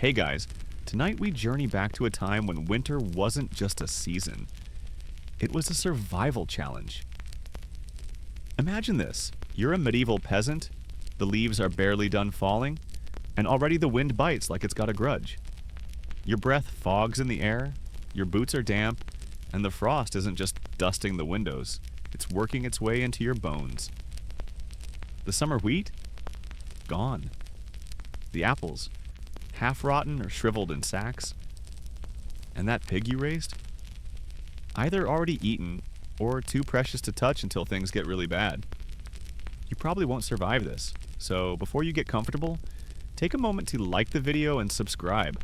Hey guys, tonight we journey back to a time when winter wasn't just a season. It was a survival challenge. Imagine this. You're a medieval peasant, the leaves are barely done falling, and already the wind bites like it's got a grudge. Your breath fogs in the air, your boots are damp, and the frost isn't just dusting the windows, it's working its way into your bones. The summer wheat? Gone. The apples? Half-rotten or shriveled in sacks? And that pig you raised? Either already eaten, or too precious to touch until things get really bad. You probably won't survive this, so before you get comfortable, take a moment to like the video and subscribe,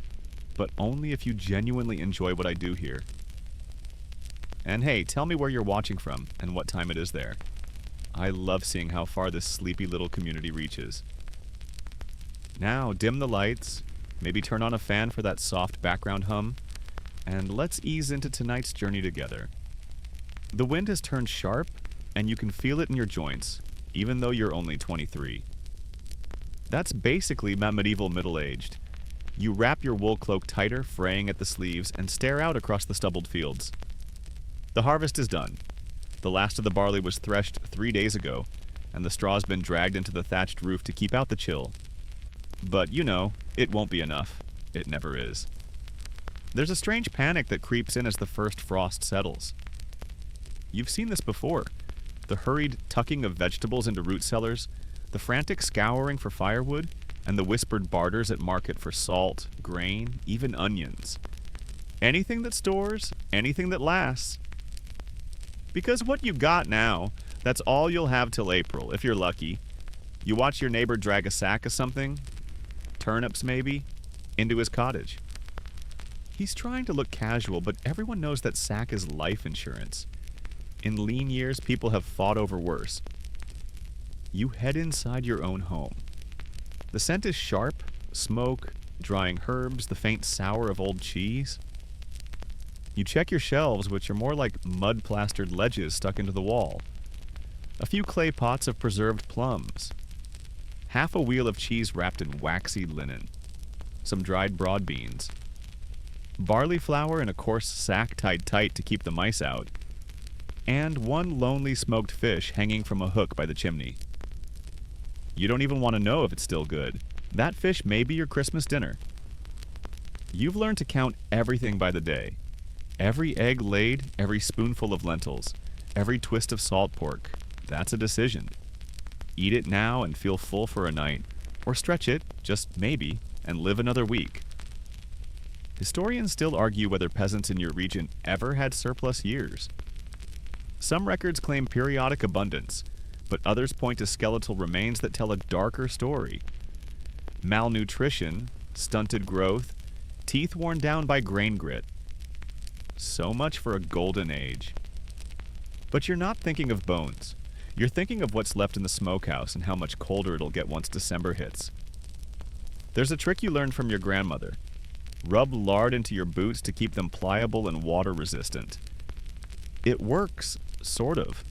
but only if you genuinely enjoy what I do here. And hey, tell me where you're watching from and what time it is there. I love seeing how far this sleepy little community reaches. Now, dim the lights, maybe turn on a fan for that soft background hum, and let's ease into tonight's journey together. The wind has turned sharp, and you can feel it in your joints, even though you're only 23. That's basically medieval middle-aged. You wrap your wool cloak tighter, fraying at the sleeves, and stare out across the stubbled fields. The harvest is done. The last of the barley was threshed 3 days ago, and the straw's been dragged into the thatched roof to keep out the chill. But you know, it won't be enough. It never is. There's a strange panic that creeps in as the first frost settles. You've seen this before. The hurried tucking of vegetables into root cellars, the frantic scouring for firewood, and the whispered barters at market for salt, grain, even onions. Anything that stores, anything that lasts. Because what you got now, that's all you'll have till April, if you're lucky. You watch your neighbor drag a sack of something, turnips maybe, into his cottage. He's trying to look casual, but everyone knows that sack is life insurance. In lean years, people have fought over worse. You head inside your own home. The scent is sharp, smoke, drying herbs, the faint sour of old cheese. You check your shelves, which are more like mud-plastered ledges stuck into the wall. A few clay pots of preserved plums. Half a wheel of cheese wrapped in waxy linen. Some dried broad beans. Barley flour in a coarse sack tied tight to keep the mice out. And one lonely smoked fish hanging from a hook by the chimney. You don't even want to know if it's still good. That fish may be your Christmas dinner. You've learned to count everything by the day. Every egg laid, every spoonful of lentils, every twist of salt pork. That's a decision. Eat it now and feel full for a night, or stretch it, just maybe, and live another week. Historians still argue whether peasants in your region ever had surplus years. Some records claim periodic abundance, but others point to skeletal remains that tell a darker story. Malnutrition, stunted growth, teeth worn down by grain grit. So much for a golden age. But you're not thinking of bones. You're thinking of what's left in the smokehouse and how much colder it'll get once December hits. There's a trick you learned from your grandmother. Rub lard into your boots to keep them pliable and water resistant. It works, sort of.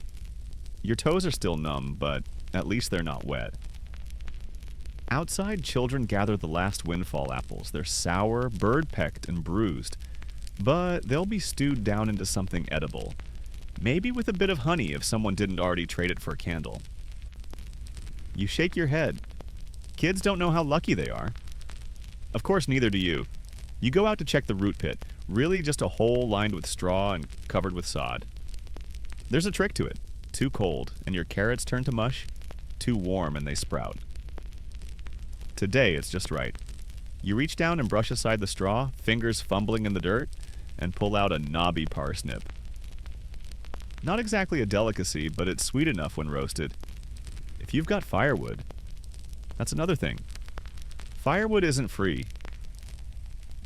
Your toes are still numb, but at least they're not wet. Outside, children gather the last windfall apples. They're sour, bird-pecked, and bruised. But they'll be stewed down into something edible. Maybe with a bit of honey if someone didn't already trade it for a candle. You shake your head. Kids don't know how lucky they are. Of course, neither do you. You go out to check the root pit, really just a hole lined with straw and covered with sod. There's a trick to it. Too cold, and your carrots turn to mush. Too warm, and they sprout. Today, it's just right. You reach down and brush aside the straw, fingers fumbling in the dirt, and pull out a knobby parsnip. Not exactly a delicacy, but it's sweet enough when roasted. If you've got firewood, that's another thing. Firewood isn't free.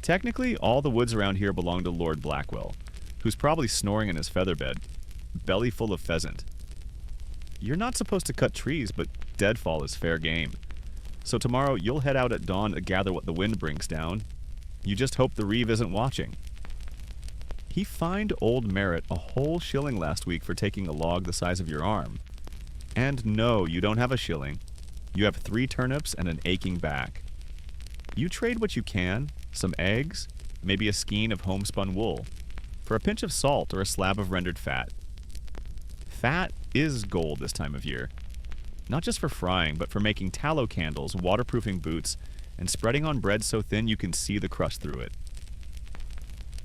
Technically, all the woods around here belong to Lord Blackwell, who's probably snoring in his feather bed, belly full of pheasant. You're not supposed to cut trees, but deadfall is fair game. So tomorrow, you'll head out at dawn to gather what the wind brings down. You just hope the reeve isn't watching. He fined old Merritt a whole shilling last week for taking a log the size of your arm. And no, you don't have a shilling. You have 3 turnips and an aching back. You trade what you can, some eggs, maybe a skein of homespun wool, for a pinch of salt or a slab of rendered fat. Fat is gold this time of year. Not just for frying, but for making tallow candles, waterproofing boots, and spreading on bread so thin you can see the crust through it.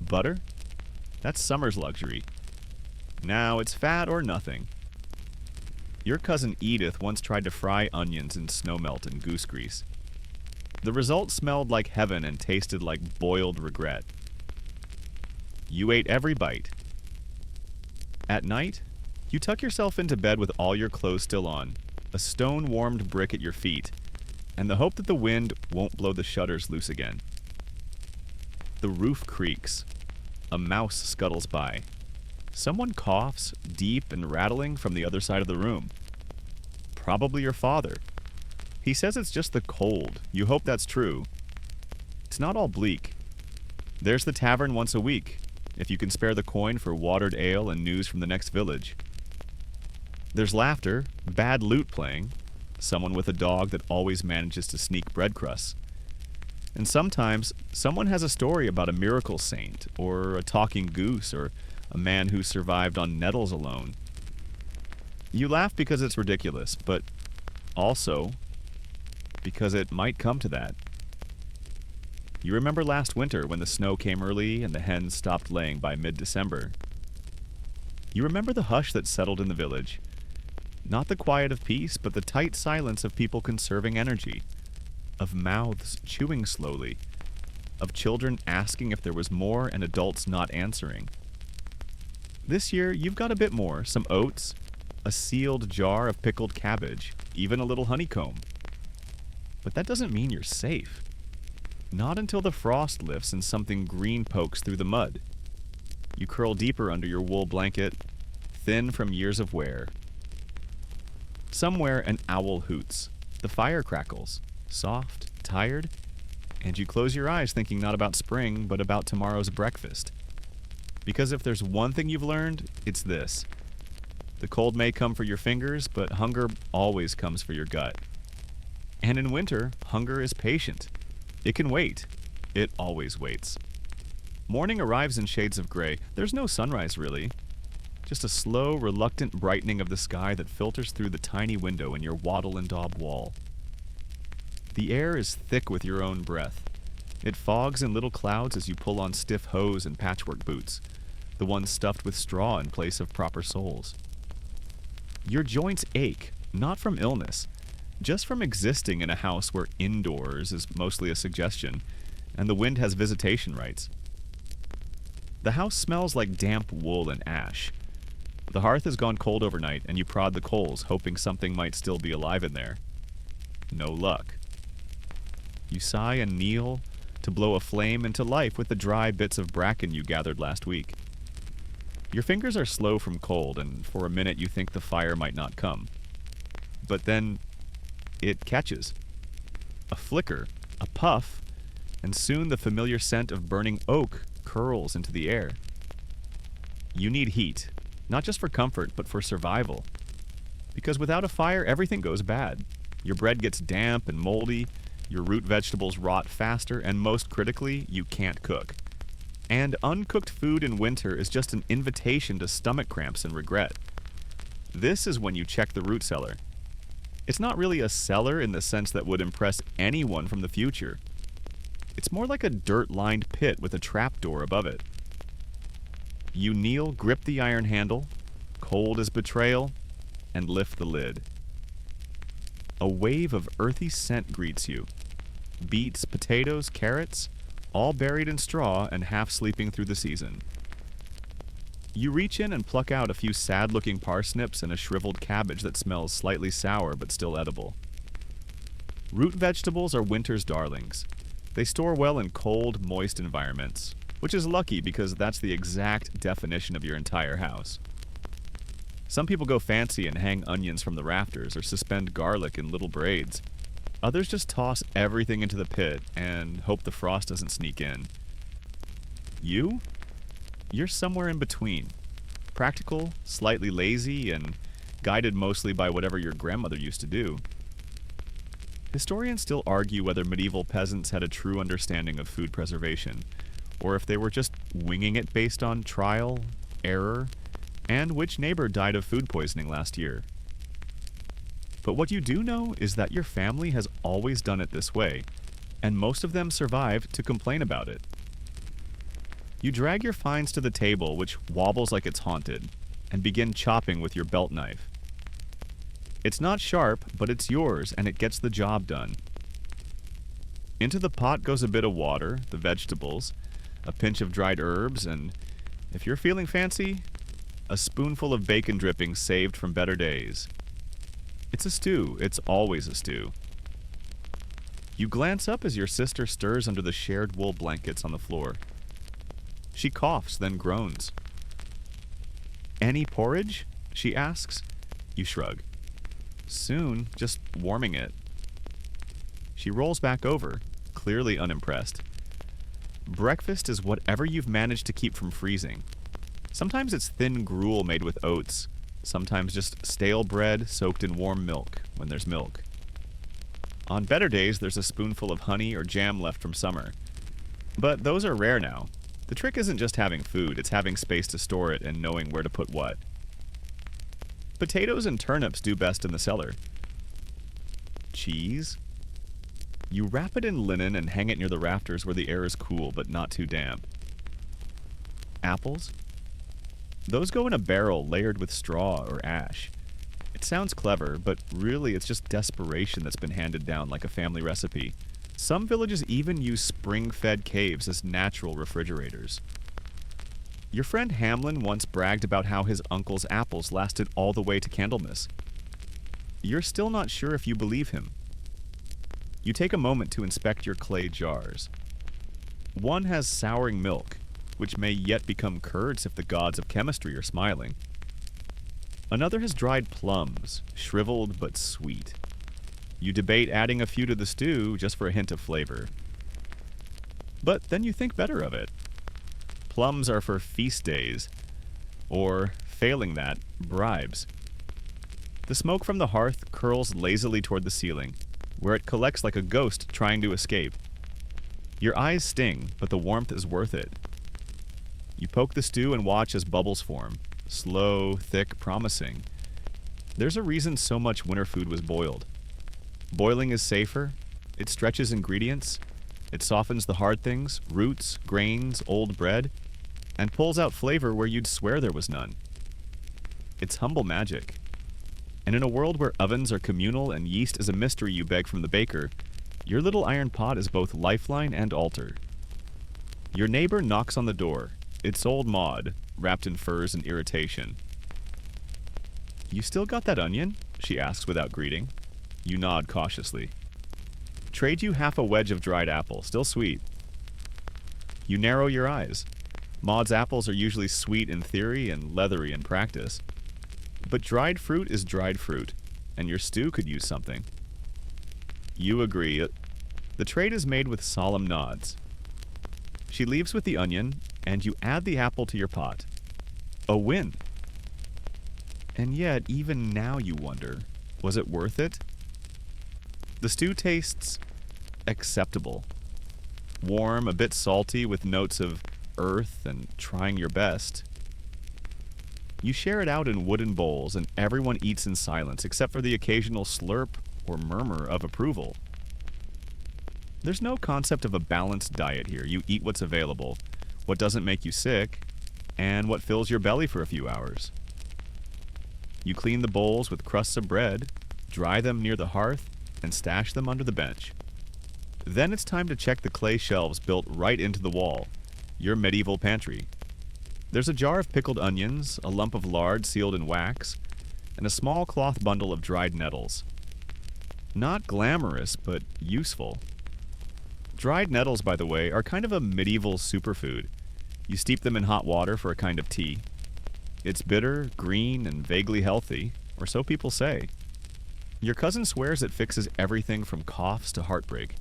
Butter? That's summer's luxury. Now it's fat or nothing. Your cousin Edith once tried to fry onions in snowmelt and goose grease. The result smelled like heaven and tasted like boiled regret. You ate every bite. At night, you tuck yourself into bed with all your clothes still on, a stone-warmed brick at your feet, and the hope that the wind won't blow the shutters loose again. The roof creaks. A mouse scuttles by. Someone coughs, deep and rattling from the other side of the room. Probably your father. He says it's just the cold. You hope that's true. It's not all bleak. There's the tavern once a week, if you can spare the coin for watered ale and news from the next village. There's laughter, bad lute playing, someone with a dog that always manages to sneak bread crusts. And sometimes, someone has a story about a miracle saint, or a talking goose, or a man who survived on nettles alone. You laugh because it's ridiculous, but also because it might come to that. You remember last winter when the snow came early and the hens stopped laying by mid-December. You remember the hush that settled in the village. Not the quiet of peace, but the tight silence of people conserving energy, of mouths chewing slowly, of children asking if there was more and adults not answering. This year, you've got a bit more, some oats, a sealed jar of pickled cabbage, even a little honeycomb. But that doesn't mean you're safe. Not until the frost lifts and something green pokes through the mud. You curl deeper under your wool blanket, thin from years of wear. Somewhere an owl hoots. The fire crackles, soft, tired, and you close your eyes thinking not about spring, but about tomorrow's breakfast. Because if there's one thing you've learned, it's this. The cold may come for your fingers, but hunger always comes for your gut. And in winter, hunger is patient. It can wait. It always waits. Morning arrives in shades of gray. There's no sunrise, really. Just a slow, reluctant brightening of the sky that filters through the tiny window in your wattle and daub wall. The air is thick with your own breath. It fogs in little clouds as you pull on stiff hose and patchwork boots, the ones stuffed with straw in place of proper soles. Your joints ache, not from illness, just from existing in a house where indoors is mostly a suggestion, and the wind has visitation rights. The house smells like damp wool and ash. The hearth has gone cold overnight, and you prod the coals, hoping something might still be alive in there. No luck. You sigh and kneel to blow a flame into life with the dry bits of bracken you gathered last week. Your fingers are slow from cold, and for a minute you think the fire might not come. But then it catches. A flicker, a puff, and soon the familiar scent of burning oak curls into the air. You need heat, not just for comfort, but for survival. Because without a fire, everything goes bad. Your bread gets damp and moldy, your root vegetables rot faster, and most critically, you can't cook. And uncooked food in winter is just an invitation to stomach cramps and regret. This is when you check the root cellar. It's not really a cellar in the sense that would impress anyone from the future. It's more like a dirt-lined pit with a trapdoor above it. You kneel, grip the iron handle, cold as betrayal, and lift the lid. A wave of earthy scent greets you. Beets, potatoes, carrots, all buried in straw and half sleeping through the season. You reach in and pluck out a few sad-looking parsnips and a shriveled cabbage that smells slightly sour but still edible. Root vegetables are winter's darlings. They store well in cold, moist environments, which is lucky because that's the exact definition of your entire house. Some people go fancy and hang onions from the rafters or suspend garlic in little braids. Others just toss everything into the pit and hope the frost doesn't sneak in. You're somewhere in between. Practical, slightly lazy, and guided mostly by whatever your grandmother used to do. Historians still argue whether medieval peasants had a true understanding of food preservation, or if they were just winging it based on trial, error, and which neighbor died of food poisoning last year. But what you do know is that your family has always done it this way, and most of them survived to complain about it. You drag your finds to the table, which wobbles like it's haunted, and begin chopping with your belt knife. It's not sharp, but it's yours, and it gets the job done. Into the pot goes a bit of water, the vegetables, a pinch of dried herbs, and, if you're feeling fancy, a spoonful of bacon dripping saved from better days. It's a stew. It's always a stew. You glance up as your sister stirs under the shared wool blankets on the floor. She coughs, then groans. "Any porridge?" she asks. You shrug. "Soon, just warming it." She rolls back over, clearly unimpressed. Breakfast is whatever you've managed to keep from freezing. Sometimes it's thin gruel made with oats, sometimes just stale bread soaked in warm milk, when there's milk. On better days, there's a spoonful of honey or jam left from summer. But those are rare now. The trick isn't just having food, it's having space to store it and knowing where to put what. Potatoes and turnips do best in the cellar. Cheese? You wrap it in linen and hang it near the rafters where the air is cool but not too damp. Apples? Those go in a barrel layered with straw or ash. It sounds clever, but really it's just desperation that's been handed down like a family recipe. Some villages even use spring-fed caves as natural refrigerators. Your friend Hamlin once bragged about how his uncle's apples lasted all the way to Candlemas. You're still not sure if you believe him. You take a moment to inspect your clay jars. One has souring milk, which may yet become curds if the gods of chemistry are smiling. Another has dried plums, shriveled but sweet. You debate adding a few to the stew just for a hint of flavor. But then you think better of it. Plums are for feast days, or, failing that, bribes. The smoke from the hearth curls lazily toward the ceiling, where it collects like a ghost trying to escape. Your eyes sting, but the warmth is worth it. You poke the stew and watch as bubbles form, slow, thick, promising. There's a reason so much winter food was boiled. Boiling is safer, it stretches ingredients, it softens the hard things, roots, grains, old bread, and pulls out flavor where you'd swear there was none. It's humble magic. And in a world where ovens are communal and yeast is a mystery you beg from the baker, your little iron pot is both lifeline and altar. Your neighbor knocks on the door. It's old Maud, wrapped in furs and irritation. "You still got that onion?" she asks without greeting. You nod cautiously. "Trade you half a wedge of dried apple, still sweet." You narrow your eyes. Maud's apples are usually sweet in theory and leathery in practice. But dried fruit is dried fruit, and your stew could use something. You agree. The trade is made with solemn nods. She leaves with the onion, and you add the apple to your pot. A win. And yet, even now you wonder, was it worth it? The stew tastes acceptable. Warm, a bit salty, with notes of earth and trying your best. You share it out in wooden bowls, and everyone eats in silence, except for the occasional slurp or murmur of approval. There's no concept of a balanced diet here. You eat what's available, what doesn't make you sick, and what fills your belly for a few hours. You clean the bowls with crusts of bread, dry them near the hearth, and stash them under the bench. Then it's time to check the clay shelves built right into the wall, your medieval pantry. There's a jar of pickled onions, a lump of lard sealed in wax, and a small cloth bundle of dried nettles. Not glamorous, but useful. Dried nettles, by the way, are kind of a medieval superfood. You steep them in hot water for a kind of tea. It's bitter, green, and vaguely healthy, or so people say. Your cousin swears it fixes everything from coughs to heartbreak.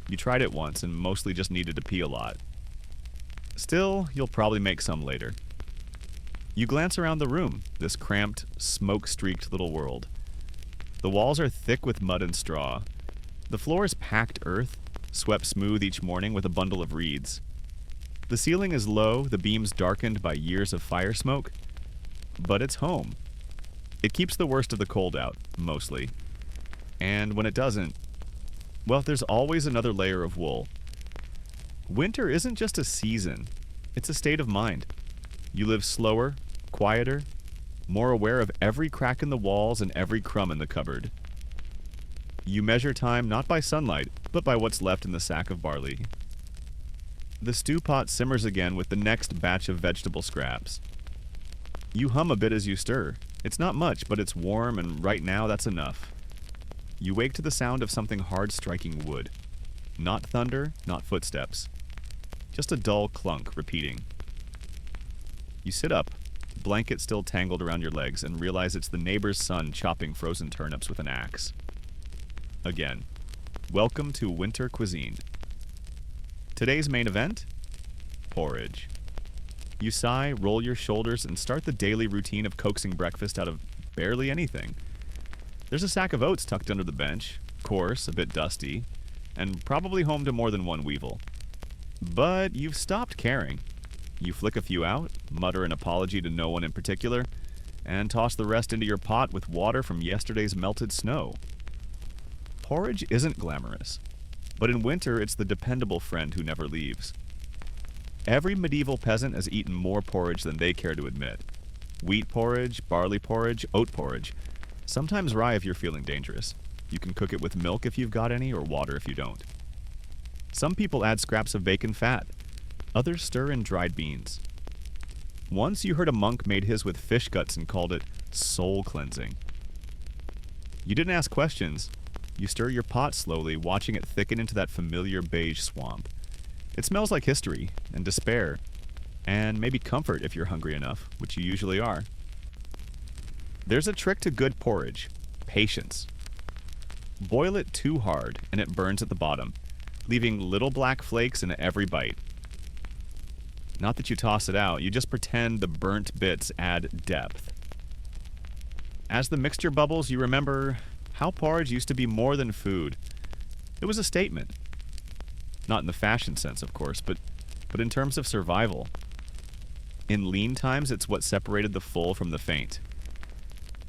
You tried it once and mostly just needed to pee a lot. Still, you'll probably make some later. You glance around the room, this cramped, smoke-streaked little world. The walls are thick with mud and straw. The floor is packed earth, swept smooth each morning with a bundle of reeds. The ceiling is low, the beams darkened by years of fire smoke, but it's home. It keeps the worst of the cold out, mostly. And when it doesn't, well, there's always another layer of wool. Winter isn't just a season, it's a state of mind. You live slower, quieter, more aware of every crack in the walls and every crumb in the cupboard. You measure time not by sunlight, but by what's left in the sack of barley. The stew pot simmers again with the next batch of vegetable scraps. You hum a bit as you stir. It's not much, but it's warm, and right now that's enough. You wake to the sound of something hard striking wood. Not thunder, not footsteps. Just a dull clunk repeating. You sit up, blanket still tangled around your legs, and realize it's the neighbor's son chopping frozen turnips with an axe. Again, welcome to winter cuisine. Today's main event? Porridge. You sigh, roll your shoulders, and start the daily routine of coaxing breakfast out of barely anything. There's a sack of oats tucked under the bench, coarse, a bit dusty, and probably home to more than one weevil. But you've stopped caring. You flick a few out, mutter an apology to no one in particular, and toss the rest into your pot with water from yesterday's melted snow. Porridge isn't glamorous, but in winter it's the dependable friend who never leaves. Every medieval peasant has eaten more porridge than they care to admit. Wheat porridge, barley porridge, oat porridge. Sometimes rye if you're feeling dangerous. You can cook it with milk if you've got any, or water if you don't. Some people add scraps of bacon fat. Others stir in dried beans. Once you heard a monk made his with fish guts and called it soul cleansing. You didn't ask questions. You stir your pot slowly, watching it thicken into that familiar beige swamp. It smells like history and despair, and maybe comfort if you're hungry enough, which you usually are. There's a trick to good porridge: patience. Boil it too hard, and it burns at the bottom, leaving little black flakes in every bite. Not that you toss it out, you just pretend the burnt bits add depth. As the mixture bubbles, you remember how porridge used to be more than food. It was a statement. Not in the fashion sense, of course, but in terms of survival. In lean times, it's what separated the full from the faint.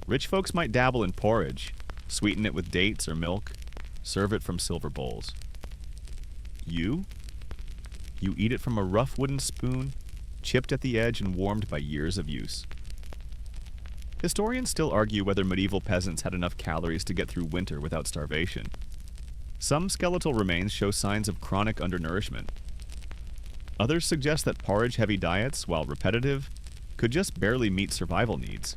Rich folks might dabble in porridge, sweeten it with dates or milk, serve it from silver bowls. You eat it from a rough wooden spoon, chipped at the edge and warmed by years of use. Historians still argue whether medieval peasants had enough calories to get through winter without starvation. Some skeletal remains show signs of chronic undernourishment. Others suggest that porridge-heavy diets, while repetitive, could just barely meet survival needs,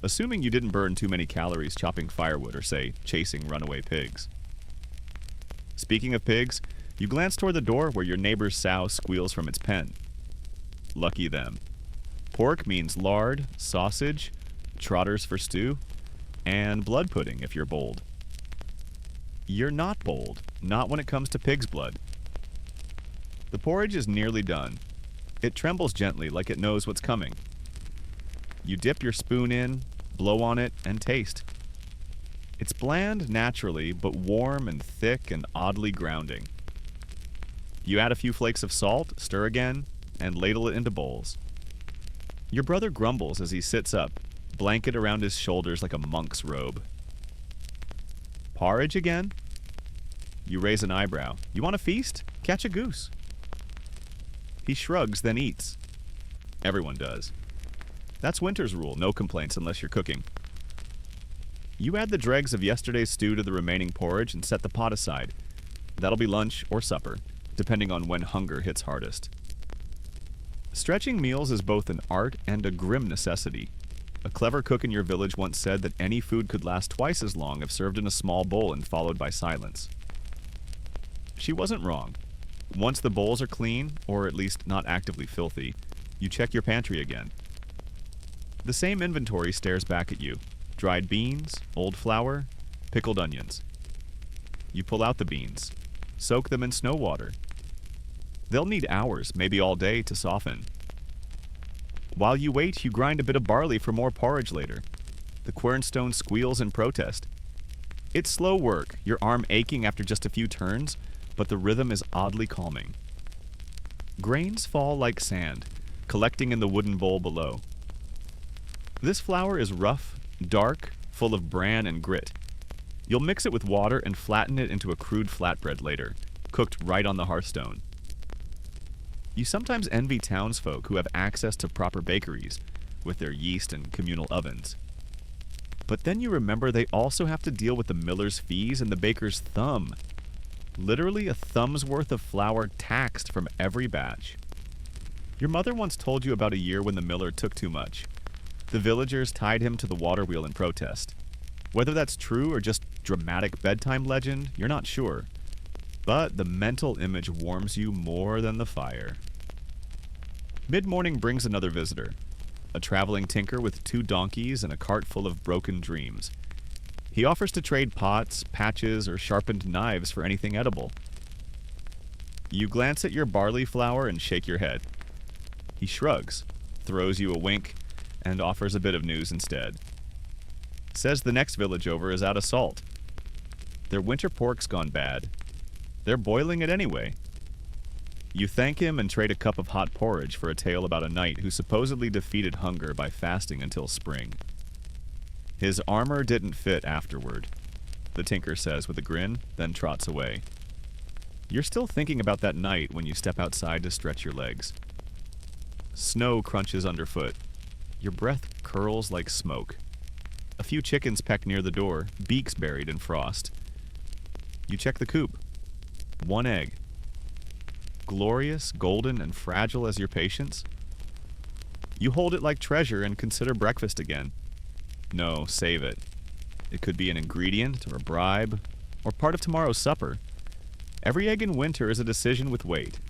assuming you didn't burn too many calories chopping firewood or, say, chasing runaway pigs. Speaking of pigs, you glance toward the door where your neighbor's sow squeals from its pen. Lucky them. Pork means lard, sausage, trotters for stew, and blood pudding if you're bold. You're not bold, not when it comes to pig's blood. The porridge is nearly done. It trembles gently like it knows what's coming. You dip your spoon in, blow on it, and taste. It's bland naturally, but warm and thick and oddly grounding. You add a few flakes of salt, stir again, and ladle it into bowls. Your brother grumbles as he sits up, blanket around his shoulders like a monk's robe. Porridge again? You raise an eyebrow. You want a feast? Catch a goose. He shrugs, then eats. Everyone does. That's winter's rule, no complaints unless you're cooking. You add the dregs of yesterday's stew to the remaining porridge and set the pot aside. That'll be lunch or supper, depending on when hunger hits hardest. Stretching meals is both an art and a grim necessity. A clever cook in your village once said that any food could last twice as long if served in a small bowl and followed by silence. She wasn't wrong. Once the bowls are clean, or at least not actively filthy, you check your pantry again. The same inventory stares back at you. Dried beans, old flour, pickled onions. You pull out the beans. Soak them in snow water. They'll need hours, maybe all day, to soften. While you wait, you grind a bit of barley for more porridge later. The quernstone squeals in protest. It's slow work, your arm aching after just a few turns, but the rhythm is oddly calming. Grains fall like sand, collecting in the wooden bowl below. This flour is rough, dark, full of bran and grit. You'll mix it with water and flatten it into a crude flatbread later, cooked right on the hearthstone. You sometimes envy townsfolk who have access to proper bakeries, with their yeast and communal ovens. But then you remember they also have to deal with the miller's fees and the baker's thumb. Literally a thumb's worth of flour taxed from every batch. Your mother once told you about a year when the miller took too much. The villagers tied him to the water wheel in protest. Whether that's true or just dramatic bedtime legend, you're not sure. But the mental image warms you more than the fire. Mid-morning brings another visitor. A traveling tinker with 2 donkeys and a cart full of broken dreams. He offers to trade pots, patches, or sharpened knives for anything edible. You glance at your barley flour and shake your head. He shrugs, throws you a wink, and offers a bit of news instead. Says the next village over is out of salt. Their winter pork's gone bad. They're boiling it anyway. You thank him and trade a cup of hot porridge for a tale about a knight who supposedly defeated hunger by fasting until spring. His armor didn't fit afterward, the tinker says with a grin, then trots away. You're still thinking about that night when you step outside to stretch your legs. Snow crunches underfoot. Your breath curls like smoke. A few chickens peck near the door, beaks buried in frost. You check the coop. 1 egg. Glorious, golden, and fragile as your patience? You hold it like treasure and consider breakfast again. No, save it. It could be an ingredient or a bribe, or part of tomorrow's supper. Every egg in winter is a decision with weight.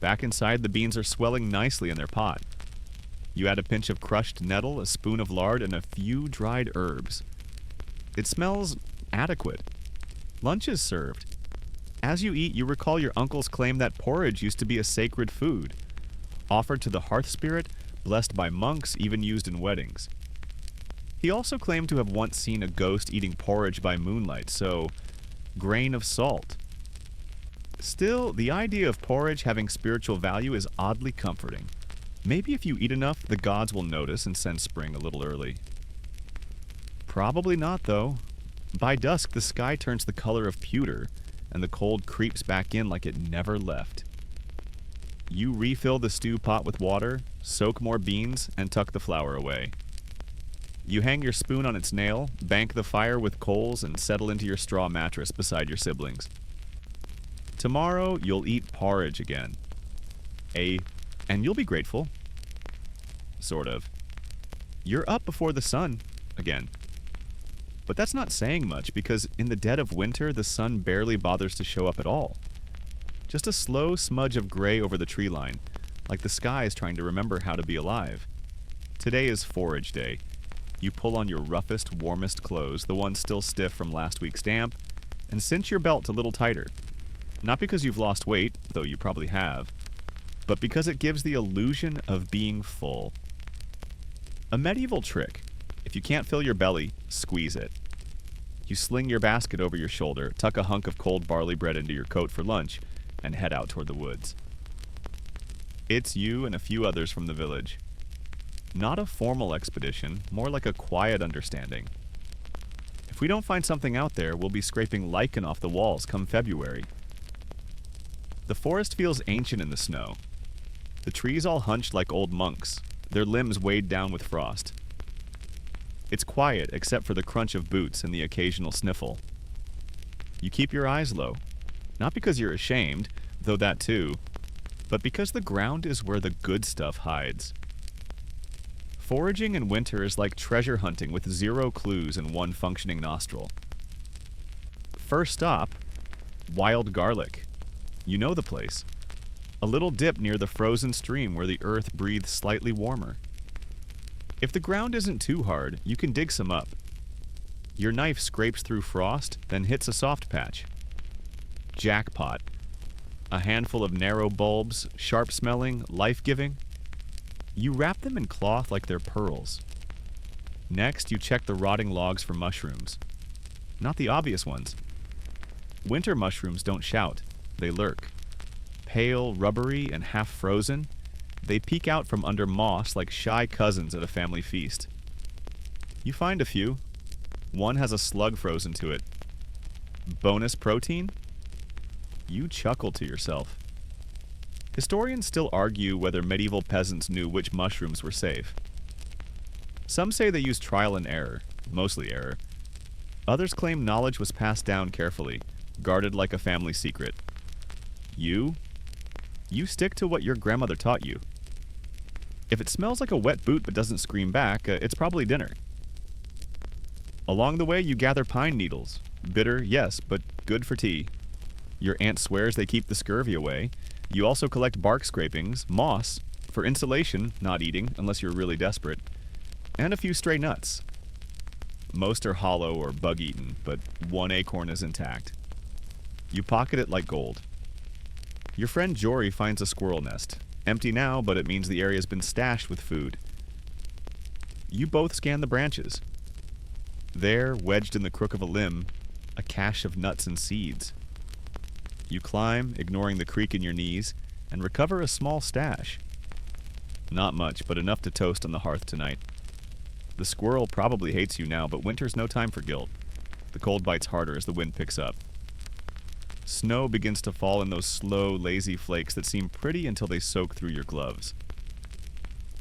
Back inside, the beans are swelling nicely in their pot. You add a pinch of crushed nettle, a spoon of lard, and a few dried herbs. It smells adequate. Lunch is served. As you eat, you recall your uncle's claim that porridge used to be a sacred food, offered to the hearth spirit, blessed by monks, even used in weddings. He also claimed to have once seen a ghost eating porridge by moonlight, so grain of salt. Still, the idea of porridge having spiritual value is oddly comforting. Maybe if you eat enough, the gods will notice and send spring a little early. Probably not, though. By dusk, the sky turns the color of pewter, and the cold creeps back in like it never left. You refill the stew pot with water, soak more beans, and tuck the flour away. You hang your spoon on its nail, bank the fire with coals, and settle into your straw mattress beside your siblings. Tomorrow, you'll eat porridge again. And you'll be grateful. Sort of. You're up before the sun, again. But that's not saying much, because in the dead of winter, the sun barely bothers to show up at all. Just a slow smudge of gray over the tree line, like the sky is trying to remember how to be alive. Today is forage day. You pull on your roughest, warmest clothes, the ones still stiff from last week's damp, and cinch your belt a little tighter. Not because you've lost weight, though you probably have, but because it gives the illusion of being full. A medieval trick. If you can't fill your belly, squeeze it. You sling your basket over your shoulder, tuck a hunk of cold barley bread into your coat for lunch, and head out toward the woods. It's you and a few others from the village. Not a formal expedition, more like a quiet understanding. If we don't find something out there, we'll be scraping lichen off the walls come February. The forest feels ancient in the snow. The trees all hunched like old monks, their limbs weighed down with frost. It's quiet except for the crunch of boots and the occasional sniffle. You keep your eyes low, not because you're ashamed, though that too, but because the ground is where the good stuff hides. Foraging in winter is like treasure hunting with 0 clues and 1 functioning nostril. First stop, wild garlic. You know the place. A little dip near the frozen stream where the earth breathes slightly warmer. If the ground isn't too hard, you can dig some up. Your knife scrapes through frost, then hits a soft patch. Jackpot. A handful of narrow bulbs, sharp-smelling, life-giving. You wrap them in cloth like they're pearls. Next, you check the rotting logs for mushrooms. not the obvious ones. Winter mushrooms don't shout, they lurk. Pale, rubbery, and half frozen, they peek out from under moss like shy cousins at a family feast. You find a few. One has a slug frozen to it. Bonus protein? You chuckle to yourself. Historians still argue whether medieval peasants knew which mushrooms were safe. Some say they used trial and error, mostly error. Others claim knowledge was passed down carefully, guarded like a family secret. You stick to what your grandmother taught you. If it smells like a wet boot but doesn't scream back, it's probably dinner. Along the way, you gather pine needles. Bitter, yes, but good for tea. Your aunt swears they keep the scurvy away. You also collect bark scrapings, moss, for insulation, not eating, unless you're really desperate, and a few stray nuts. Most are hollow or bug-eaten, but one acorn is intact. You pocket it like gold. Your friend Jory finds a squirrel nest. Empty now, but it means the area's been stashed with food. You both scan the branches. There, wedged in the crook of a limb, a cache of nuts and seeds. You climb, ignoring the creak in your knees, and recover a small stash. Not much, but enough to toast on the hearth tonight. The squirrel probably hates you now, but winter's no time for guilt. The cold bites harder as the wind picks up. Snow begins to fall in those slow, lazy flakes that seem pretty until they soak through your gloves.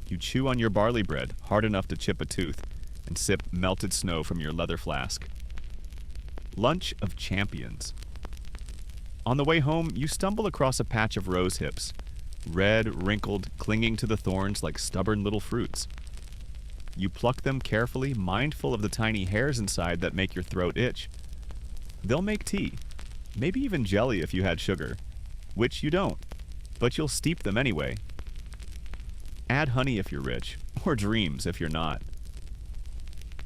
You chew on your barley bread, hard enough to chip a tooth, and sip melted snow from your leather flask. Lunch of champions. On the way home, you stumble across a patch of rose hips, red, wrinkled, clinging to the thorns like stubborn little fruits. You pluck them carefully, mindful of the tiny hairs inside that make your throat itch. They'll make tea, maybe even jelly if you had sugar, which you don't, but you'll steep them anyway. Add honey if you're rich, or dreams if you're not.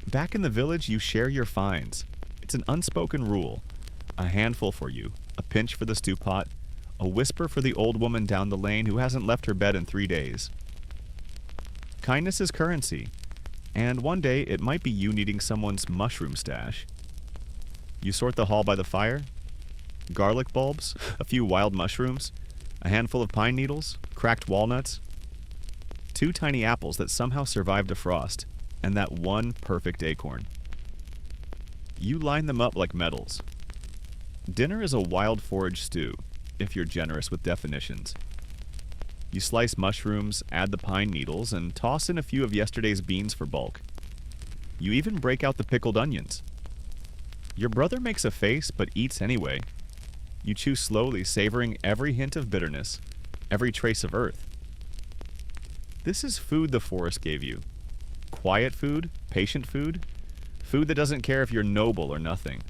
Back in the village, you share your finds. It's an unspoken rule. A handful for you, a pinch for the stew pot, a whisper for the old woman down the lane who hasn't left her bed in 3 days. Kindness is currency, and one day it might be you needing someone's mushroom stash. You sort the haul by the fire. Garlic bulbs, a few wild mushrooms, a handful of pine needles, cracked walnuts, 2 tiny apples that somehow survived a frost, and that one perfect acorn. You line them up like medals. Dinner is a wild forage stew, if you're generous with definitions. You slice mushrooms, add the pine needles, and toss in a few of yesterday's beans for bulk. You even break out the pickled onions. Your brother makes a face, but eats anyway. You chew slowly, savoring every hint of bitterness, every trace of earth. This is food the forest gave you. Quiet food, patient food, food that doesn't care if you're noble or nothing.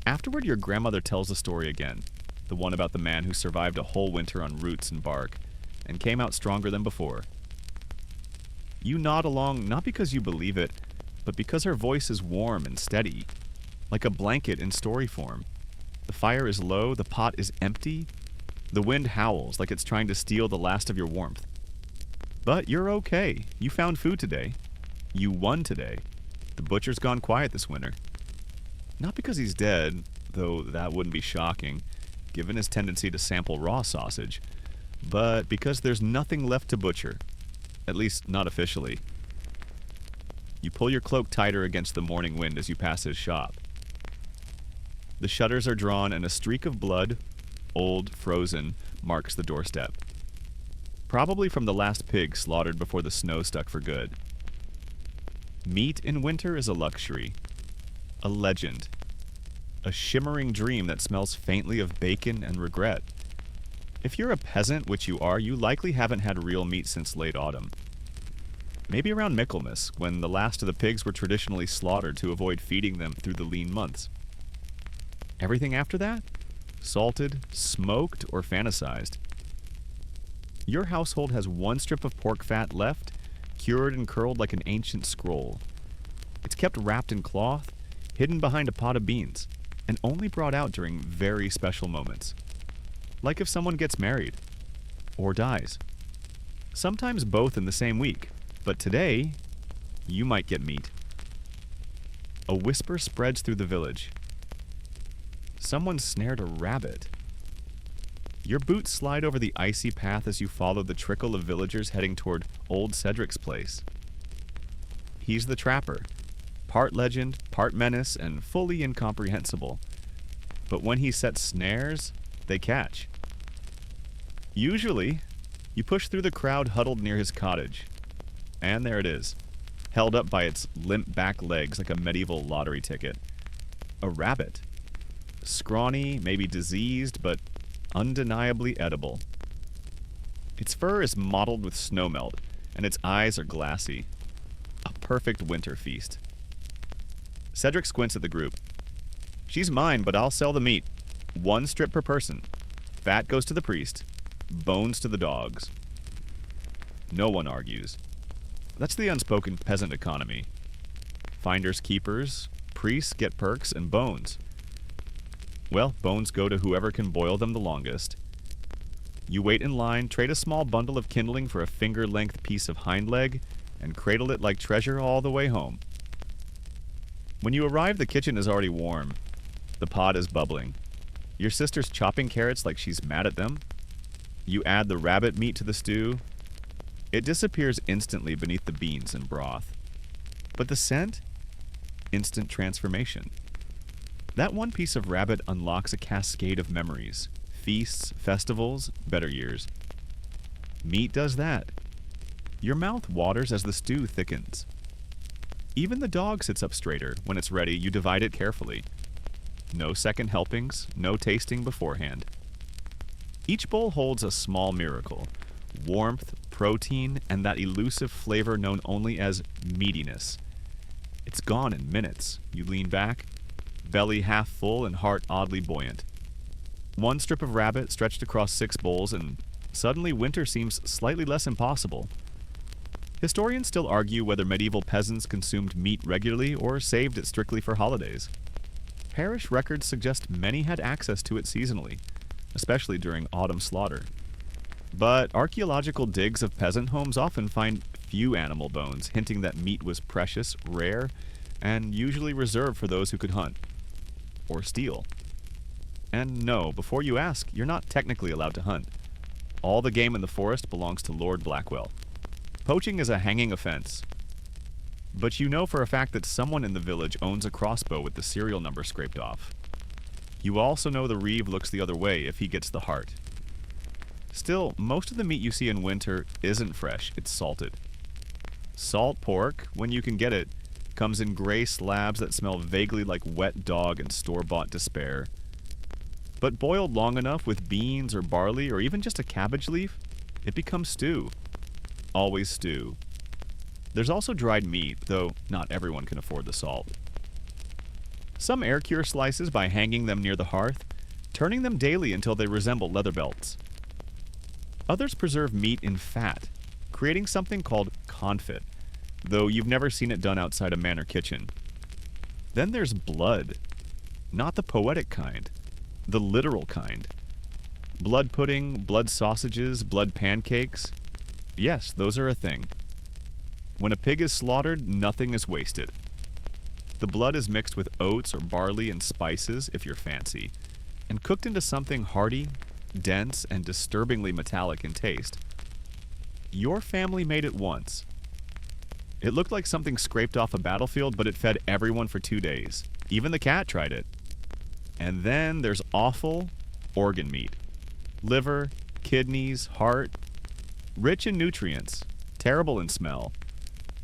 Afterward, your grandmother tells the story again, the one about the man who survived a whole winter on roots and bark, and came out stronger than before. You nod along not because you believe it, but because her voice is warm and steady, like a blanket in story form. The fire is low, the pot is empty, the wind howls like it's trying to steal the last of your warmth. But you're okay. You found food today. You won today. The butcher's gone quiet this winter. Not because he's dead, though that wouldn't be shocking, given his tendency to sample raw sausage, but because there's nothing left to butcher, at least not officially. You pull your cloak tighter against the morning wind as you pass his shop. The shutters are drawn and a streak of blood, old, frozen, marks the doorstep. Probably from the last pig slaughtered before the snow stuck for good. Meat in winter is a luxury, a legend, a shimmering dream that smells faintly of bacon and regret. If you're a peasant, which you are, you likely haven't had real meat since late autumn. Maybe around Michaelmas, when the last of the pigs were traditionally slaughtered to avoid feeding them through the lean months. Everything after that? Salted, smoked, or fantasized. Your household has one strip of pork fat left, cured and curled like an ancient scroll. It's kept wrapped in cloth, hidden behind a pot of beans, and only brought out during very special moments. Like if someone gets married, or dies. Sometimes both in the same week, but today, you might get meat. a whisper spreads through the village. Someone snared a rabbit. Your boots slide over the icy path as you follow the trickle of villagers heading toward old Cedric's place. He's the trapper, part legend, part menace, and fully incomprehensible. But when he sets snares, they catch. Usually, you push through the crowd huddled near his cottage. And there it is, held up by its limp back legs like a medieval lottery ticket. A rabbit. Scrawny, maybe diseased, but undeniably edible. Its fur is mottled with snowmelt, and its eyes are glassy. A perfect winter feast. Cedric squints at the group. She's mine, but I'll sell the meat. 1 strip per person. Fat goes to the priest. Bones to the dogs. No one argues. That's the unspoken peasant economy. Finders keepers, priests get perks, and bones. Well, bones go to whoever can boil them the longest. You wait in line, trade a small bundle of kindling for a finger-length piece of hind leg, and cradle it like treasure all the way home. When you arrive, the kitchen is already warm. The pot is bubbling. Your sister's chopping carrots like she's mad at them. You add the rabbit meat to the stew. It disappears instantly beneath the beans and broth. But the scent? Instant transformation. That one piece of rabbit unlocks a cascade of memories. Feasts, festivals, better years. Meat does that. Your mouth waters as the stew thickens. Even the dog sits up straighter. When it's ready, you divide it carefully. No second helpings, no tasting beforehand. Each bowl holds a small miracle. Warmth, protein, and that elusive flavor known only as meatiness. It's gone in minutes. You lean back, belly half full and heart oddly buoyant. 1 strip of rabbit stretched across 6 bowls, and suddenly winter seems slightly less impossible. Historians still argue whether medieval peasants consumed meat regularly or saved it strictly for holidays. Parish records suggest many had access to it seasonally, especially during autumn slaughter. But archaeological digs of peasant homes often find few animal bones, hinting that meat was precious, rare, and usually reserved for those who could hunt. Or steal. And no, before you ask, you're not technically allowed to hunt. All the game in the forest belongs to Lord Blackwell. Poaching is a hanging offense. But you know for a fact that someone in the village owns a crossbow with the serial number scraped off. You also know the reeve looks the other way if he gets the heart. Still, most of the meat you see in winter isn't fresh, it's salted. Salt pork, when you can get it, comes in gray slabs that smell vaguely like wet dog and store-bought despair. But boiled long enough with beans or barley or even just a cabbage leaf, it becomes stew. Always stew. There's also dried meat, though not everyone can afford the salt. Some air cure slices by hanging them near the hearth, turning them daily until they resemble leather belts. Others preserve meat in fat, creating something called confit, though you've never seen it done outside a manor kitchen. Then there's blood. Not the poetic kind, the literal kind. Blood pudding, blood sausages, blood pancakes. Yes, those are a thing. When a pig is slaughtered, nothing is wasted. The blood is mixed with oats or barley and spices, if you're fancy, and cooked into something hearty, dense, and disturbingly metallic in taste. Your family made it once. It looked like something scraped off a battlefield, but it fed everyone for 2 days. Even the cat tried it. And then there's awful organ meat. Liver, kidneys, heart. Rich in nutrients, terrible in smell.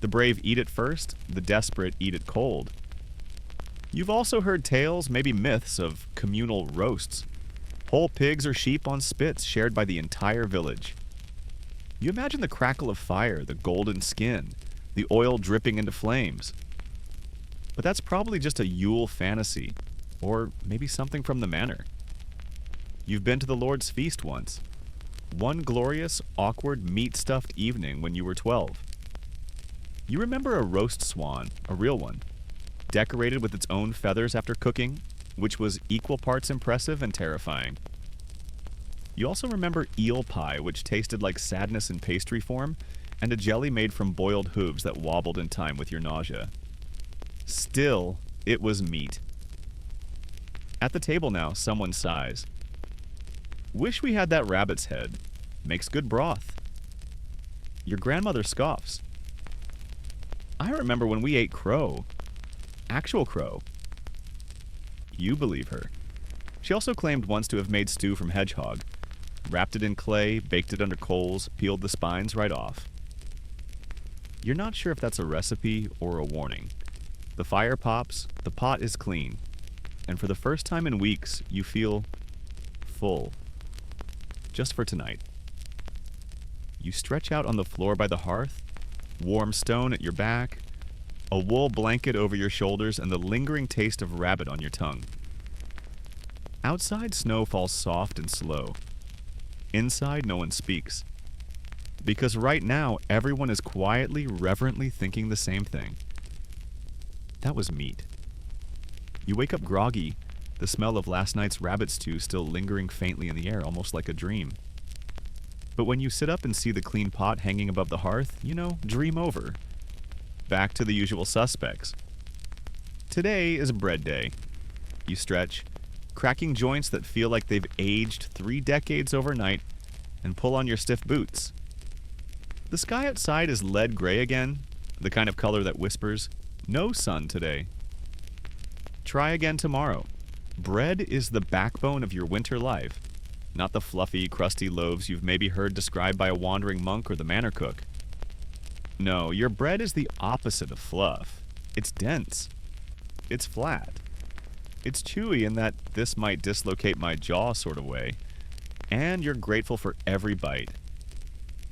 The brave eat it first, the desperate eat it cold. You've also heard tales, maybe myths, of communal roasts. Whole pigs or sheep on spits shared by the entire village. You imagine the crackle of fire, the golden skin, the oil dripping into flames. But that's probably just a Yule fantasy, or maybe something from the manor. You've been to the Lord's feast once. One glorious, awkward, meat-stuffed evening when you were 12. You remember a roast swan, a real one, decorated with its own feathers after cooking, which was equal parts impressive and terrifying. You also remember eel pie, which tasted like sadness in pastry form, and a jelly made from boiled hooves that wobbled in time with your nausea. Still, It was meat. At the table now, someone sighs. Wish we had that rabbit's head. Makes good broth. Your grandmother scoffs. I remember when we ate crow. Actual crow. You believe her. She also claimed once to have made stew from hedgehog. Wrapped it in clay, baked it under coals, peeled the spines right off. You're not sure if that's a recipe or a warning. The fire pops, the pot is clean, and for the first time in weeks, you feel full. Just for tonight. You stretch out on the floor by the hearth, warm stone at your back, a wool blanket over your shoulders, and the lingering taste of rabbit on your tongue. Outside, snow falls soft and slow. Inside, no one speaks. Because right now, everyone is quietly, reverently thinking the same thing. That was meat. You wake up groggy, the smell of last night's rabbit stew still lingering faintly in the air, almost like a dream. But when you sit up and see the clean pot hanging above the hearth, dream over. Back to the usual suspects. Today is bread day. You stretch, cracking joints that feel like they've aged 3 decades overnight, and pull on your stiff boots. The sky outside is lead gray again, the kind of color that whispers, no sun today. Try again tomorrow. Bread is the backbone of your winter life, not the fluffy, crusty loaves you've maybe heard described by a wandering monk or the manor cook. No, your bread is the opposite of fluff. It's dense. It's flat. It's chewy in that this might dislocate my jaw sort of way, and you're grateful for every bite.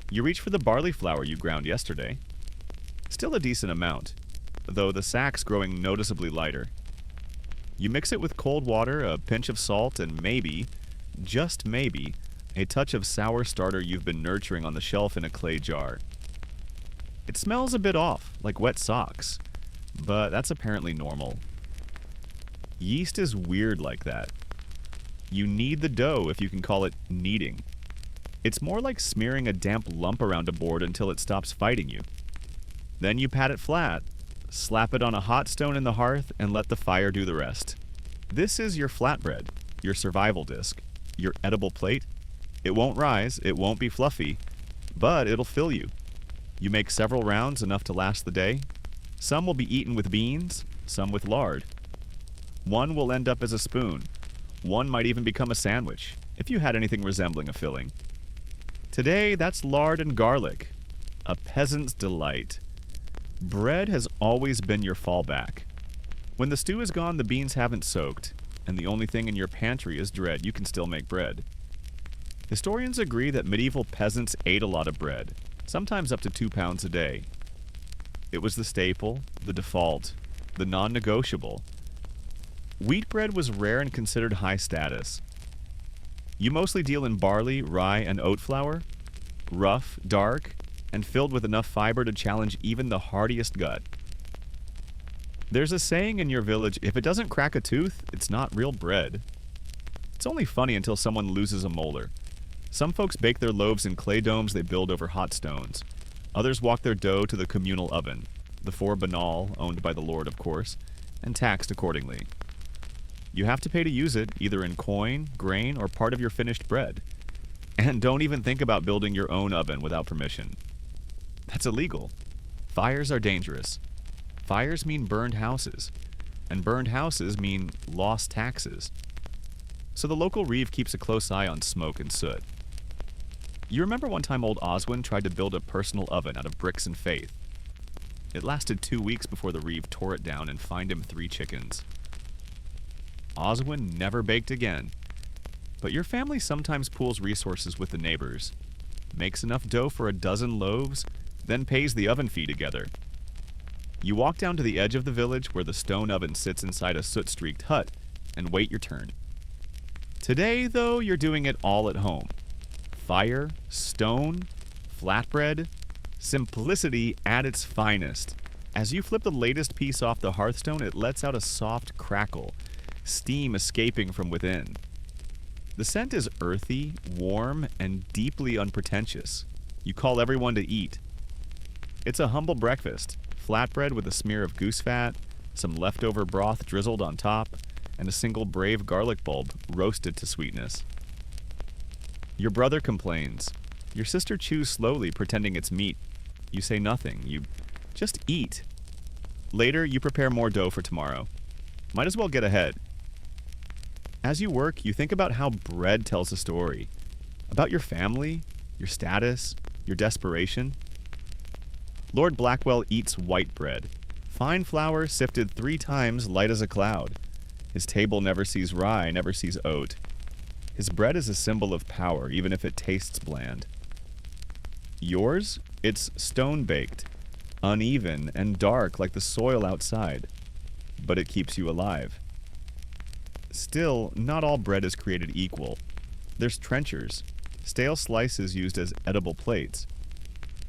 You reach for the barley flour you ground yesterday. Still a decent amount, though the sack's growing noticeably lighter. You mix it with cold water, a pinch of salt, and maybe, just maybe, a touch of sour starter you've been nurturing on the shelf in a clay jar. It smells a bit off, like wet socks, but that's apparently normal. Yeast is weird like that. You knead the dough, if you can call it kneading. It's more like smearing a damp lump around a board until it stops fighting you. Then you pat it flat, slap it on a hot stone in the hearth, and let the fire do the rest. This is your flatbread, your survival disc, your edible plate. It won't rise, it won't be fluffy, but it'll fill you. You make several rounds, enough to last the day. Some will be eaten with beans, some with lard. One will end up as a spoon. One might even become a sandwich, if you had anything resembling a filling. Today, that's lard and garlic. A peasant's delight. Bread has always been your fallback. When the stew is gone, the beans haven't soaked, and the only thing in your pantry is dread you can still make bread. Historians agree that medieval peasants ate a lot of bread, sometimes up to 2 pounds a day. It was the staple, the default, the non-negotiable. Wheat bread was rare and considered high status. You mostly deal in barley, rye, and oat flour, rough, dark, and filled with enough fiber to challenge even the hardiest gut. There's a saying in your village, if it doesn't crack a tooth, it's not real bread. It's only funny until someone loses a molar. Some folks bake their loaves in clay domes they build over hot stones. Others walk their dough to the communal oven, the four banal, owned by the Lord of course, and taxed accordingly. You have to pay to use it, either in coin, grain, or part of your finished bread. And don't even think about building your own oven without permission. That's illegal. Fires are dangerous. Fires mean burned houses, and burned houses mean lost taxes. So the local reeve keeps a close eye on smoke and soot. You remember one time old Oswin tried to build a personal oven out of bricks and faith. It lasted 2 weeks before the reeve tore it down and fined him 3 chickens. Oswin never baked again, but your family sometimes pools resources with the neighbors, makes enough dough for a dozen loaves, then pays the oven fee together. You walk down to the edge of the village where the stone oven sits inside a soot-streaked hut and wait your turn. Today, though, you're doing it all at home. Fire, stone, flatbread, simplicity at its finest. As you flip the latest piece off the hearthstone, it lets out a soft crackle, steam escaping from within. The scent is earthy, warm, and deeply unpretentious. You call everyone to eat. It's a humble breakfast, flatbread with a smear of goose fat, some leftover broth drizzled on top, and a single brave garlic bulb roasted to sweetness. Your brother complains. Your sister chews slowly, pretending it's meat. You say nothing. You just eat. Later, you prepare more dough for tomorrow. Might as well get ahead. As you work, you think about how bread tells a story. About your family, your status, your desperation. Lord Blackwell eats white bread. Fine flour sifted 3 times, light as a cloud. His table never sees rye, never sees oat. His bread is a symbol of power, even if it tastes bland. Yours? It's stone-baked, uneven and dark like the soil outside. But it keeps you alive. Still, not all bread is created equal. There's trenchers, stale slices used as edible plates.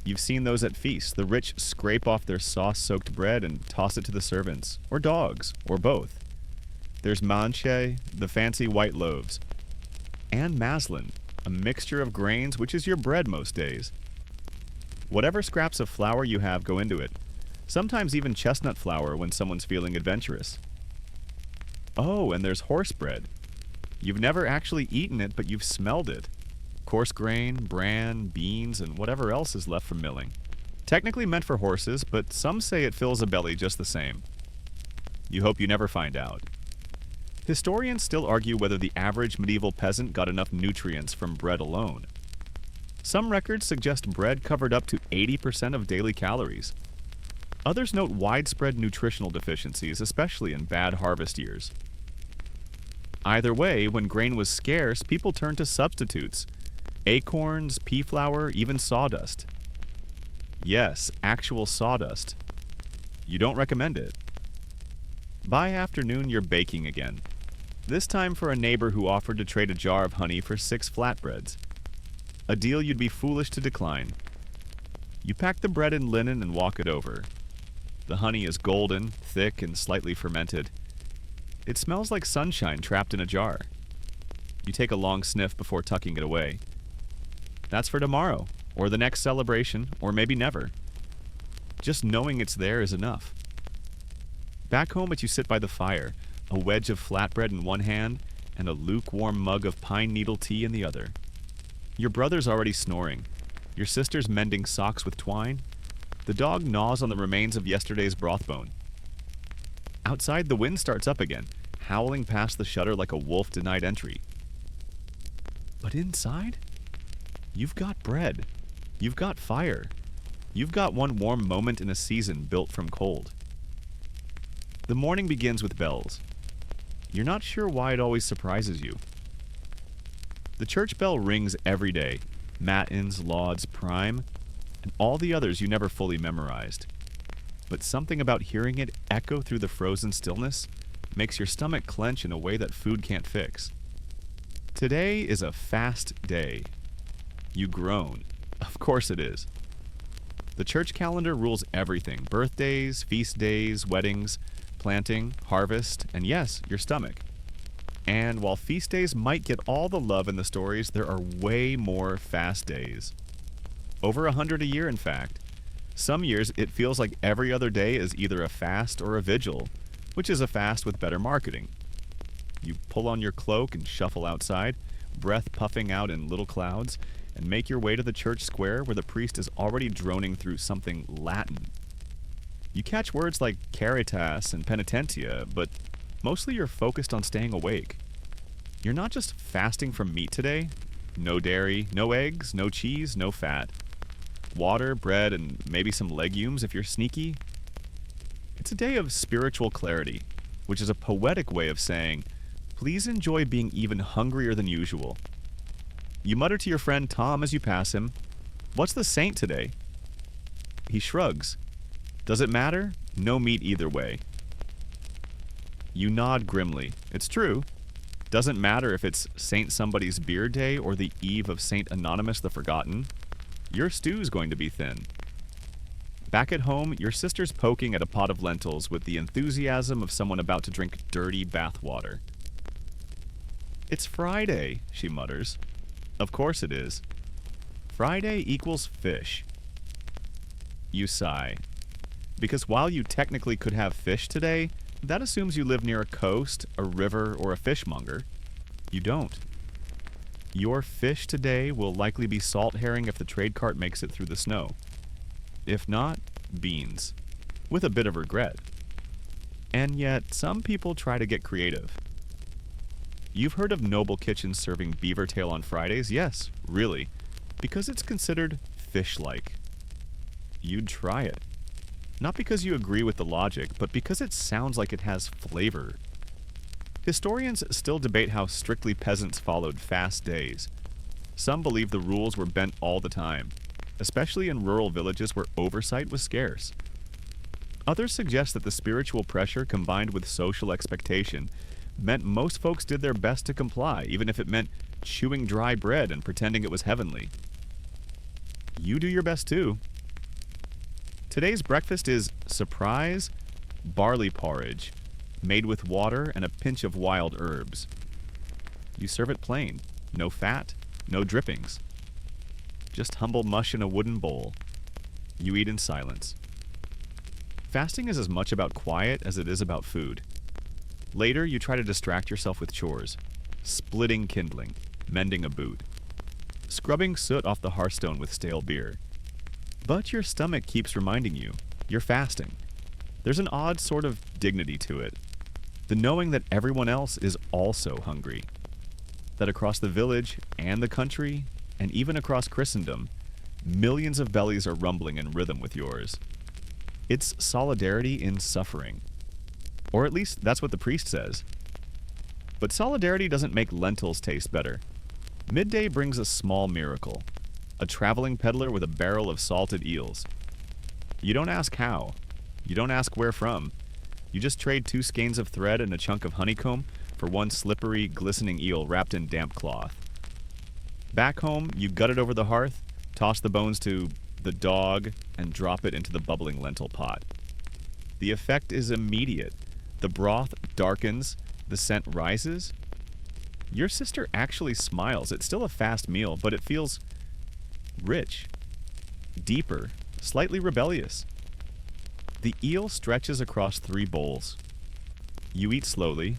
You've seen those at feasts. The rich scrape off their sauce-soaked bread and toss it to the servants, or dogs, or both. There's manche, the fancy white loaves, and maslin, a mixture of grains which is your bread most days. Whatever scraps of flour you have go into it, sometimes even chestnut flour when someone's feeling adventurous. Oh, and there's horse bread. You've never actually eaten it, but you've smelled it. Coarse grain, bran, beans, and whatever else is left from milling. Technically meant for horses, but some say it fills a belly just the same. You hope you never find out. Historians still argue whether the average medieval peasant got enough nutrients from bread alone. Some records suggest bread covered up to 80% of daily calories. Others note widespread nutritional deficiencies, especially in bad harvest years. Either way, when grain was scarce, people turned to substitutes. Acorns, pea flour, even sawdust. Yes, actual sawdust. You don't recommend it. By afternoon, you're baking again. This time for a neighbor who offered to trade a jar of honey for 6 flatbreads. A deal you'd be foolish to decline. You pack the bread in linen and walk it over. The honey is golden, thick, and slightly fermented. It smells like sunshine trapped in a jar. You take a long sniff before tucking it away. That's for tomorrow, or the next celebration, or maybe never. Just knowing it's there is enough. Back home, as you sit by the fire, a wedge of flatbread in one hand and a lukewarm mug of pine needle tea in the other. Your brother's already snoring. Your sister's mending socks with twine. The dog gnaws on the remains of yesterday's broth bone. Outside, the wind starts up again, howling past the shutter like a wolf denied entry. But inside, you've got bread. You've got fire. You've got one warm moment in a season built from cold. The morning begins with bells. You're not sure why it always surprises you. The church bell rings every day, matins, lauds, prime, and all the others you never fully memorized. But something about hearing it echo through the frozen stillness makes your stomach clench in a way that food can't fix. Today is a fast day. You groan. Of course it is. The church calendar rules everything: birthdays, feast days, weddings, planting, harvest, and yes, your stomach. And while feast days might get all the love in the stories, there are way more fast days. Over 100 a year, in fact. Some years, it feels like every other day is either a fast or a vigil, which is a fast with better marketing. You pull on your cloak and shuffle outside, breath puffing out in little clouds, and make your way to the church square where the priest is already droning through something Latin. You catch words like caritas and penitentia, but mostly you're focused on staying awake. You're not just fasting from meat today. No dairy, no eggs, no cheese, no fat. Water, bread, and maybe some legumes if you're sneaky. It's a day of spiritual clarity, which is a poetic way of saying, please enjoy being even hungrier than usual. You mutter to your friend Tom as you pass him, "What's the saint today?" He shrugs. Does it matter? No meat either way. You nod grimly. It's true. Doesn't matter if it's Saint Somebody's Beer Day or the eve of Saint Anonymous the Forgotten. Your stew's going to be thin. Back at home, your sister's poking at a pot of lentils with the enthusiasm of someone about to drink dirty bath water. It's Friday, she mutters. Of course it is. Friday equals fish. You sigh. Because while you technically could have fish today, that assumes you live near a coast, a river, or a fishmonger. You don't. Your fish today will likely be salt herring if the trade cart makes it through the snow. If not, beans. With a bit of regret. And yet, some people try to get creative. You've heard of noble kitchens serving beaver tail on Fridays? Yes, really. Because it's considered fish-like. You'd try it. Not because you agree with the logic, but because it sounds like it has flavor. Historians still debate how strictly peasants followed fast days. Some believe the rules were bent all the time, especially in rural villages where oversight was scarce. Others suggest that the spiritual pressure combined with social expectation meant most folks did their best to comply, even if it meant chewing dry bread and pretending it was heavenly. You do your best too. Today's breakfast is surprise barley porridge, made with water and a pinch of wild herbs. You serve it plain, no fat, no drippings. Just humble mush in a wooden bowl. You eat in silence. Fasting is as much about quiet as it is about food. Later, you try to distract yourself with chores. Splitting kindling, mending a boot, scrubbing soot off the hearthstone with stale beer. But your stomach keeps reminding you, you're fasting. There's an odd sort of dignity to it. The knowing that everyone else is also hungry. That across the village and the country, and even across Christendom, millions of bellies are rumbling in rhythm with yours. It's solidarity in suffering. Or at least that's what the priest says. But solidarity doesn't make lentils taste better. Midday brings a small miracle. A traveling peddler with a barrel of salted eels. You don't ask how. You don't ask where from. You just trade 2 skeins of thread and a chunk of honeycomb for 1 slippery, glistening eel wrapped in damp cloth. Back home, you gut it over the hearth, toss the bones to the dog, and drop it into the bubbling lentil pot. The effect is immediate. The broth darkens, the scent rises. Your sister actually smiles. It's still a fast meal, but it feels rich, deeper, slightly rebellious. The eel stretches across 3 bowls. You eat slowly,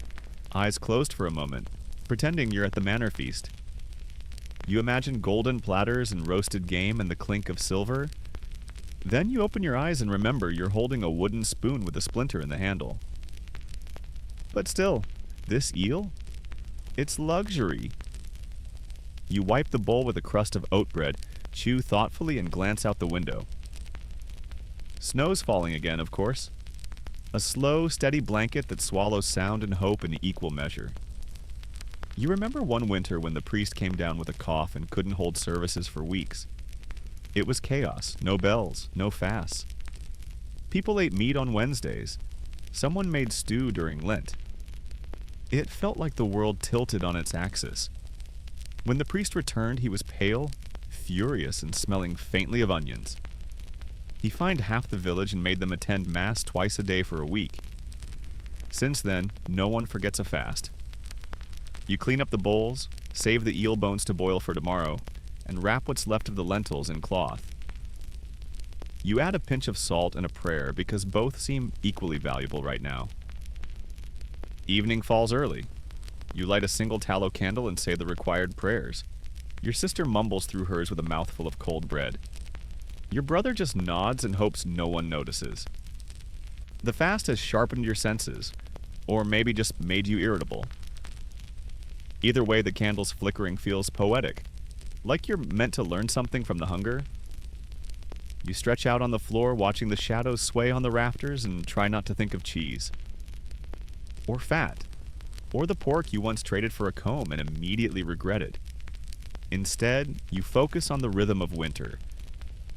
eyes closed for a moment, pretending you're at the manor feast. You imagine golden platters and roasted game and the clink of silver. Then you open your eyes and remember you're holding a wooden spoon with a splinter in the handle. But still, this eel? It's luxury. You wipe the bowl with a crust of oat bread, chew thoughtfully, and glance out the window. Snow's falling again, of course. A slow, steady blanket that swallows sound and hope in equal measure. You remember one winter when the priest came down with a cough and couldn't hold services for weeks. It was chaos, no bells, no fasts. People ate meat on Wednesdays. Someone made stew during Lent. It felt like the world tilted on its axis. When the priest returned, he was pale, furious, and smelling faintly of onions. He fined half the village and made them attend Mass twice a day for a week. Since then, no one forgets a fast. You clean up the bowls, save the eel bones to boil for tomorrow, and wrap what's left of the lentils in cloth. You add a pinch of salt and a prayer because both seem equally valuable right now. Evening falls early. You light a single tallow candle and say the required prayers. Your sister mumbles through hers with a mouthful of cold bread. Your brother just nods and hopes no one notices. The fast has sharpened your senses, or maybe just made you irritable. Either way, the candle's flickering feels poetic, like you're meant to learn something from the hunger. You stretch out on the floor, watching the shadows sway on the rafters, and try not to think of cheese. Or fat. Or the pork you once traded for a comb and immediately regretted. Instead, you focus on the rhythm of winter.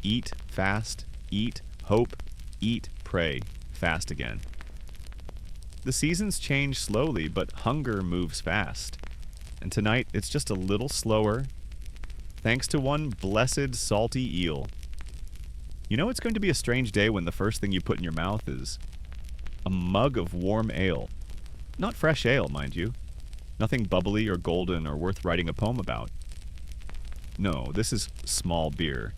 Eat, fast, eat, hope, eat, pray, fast again. The seasons change slowly, but hunger moves fast. And tonight, it's just a little slower, thanks to one blessed salty eel. You know it's going to be a strange day when the first thing you put in your mouth is a mug of warm ale. Not fresh ale, mind you. Nothing bubbly or golden or worth writing a poem about. No, this is small beer.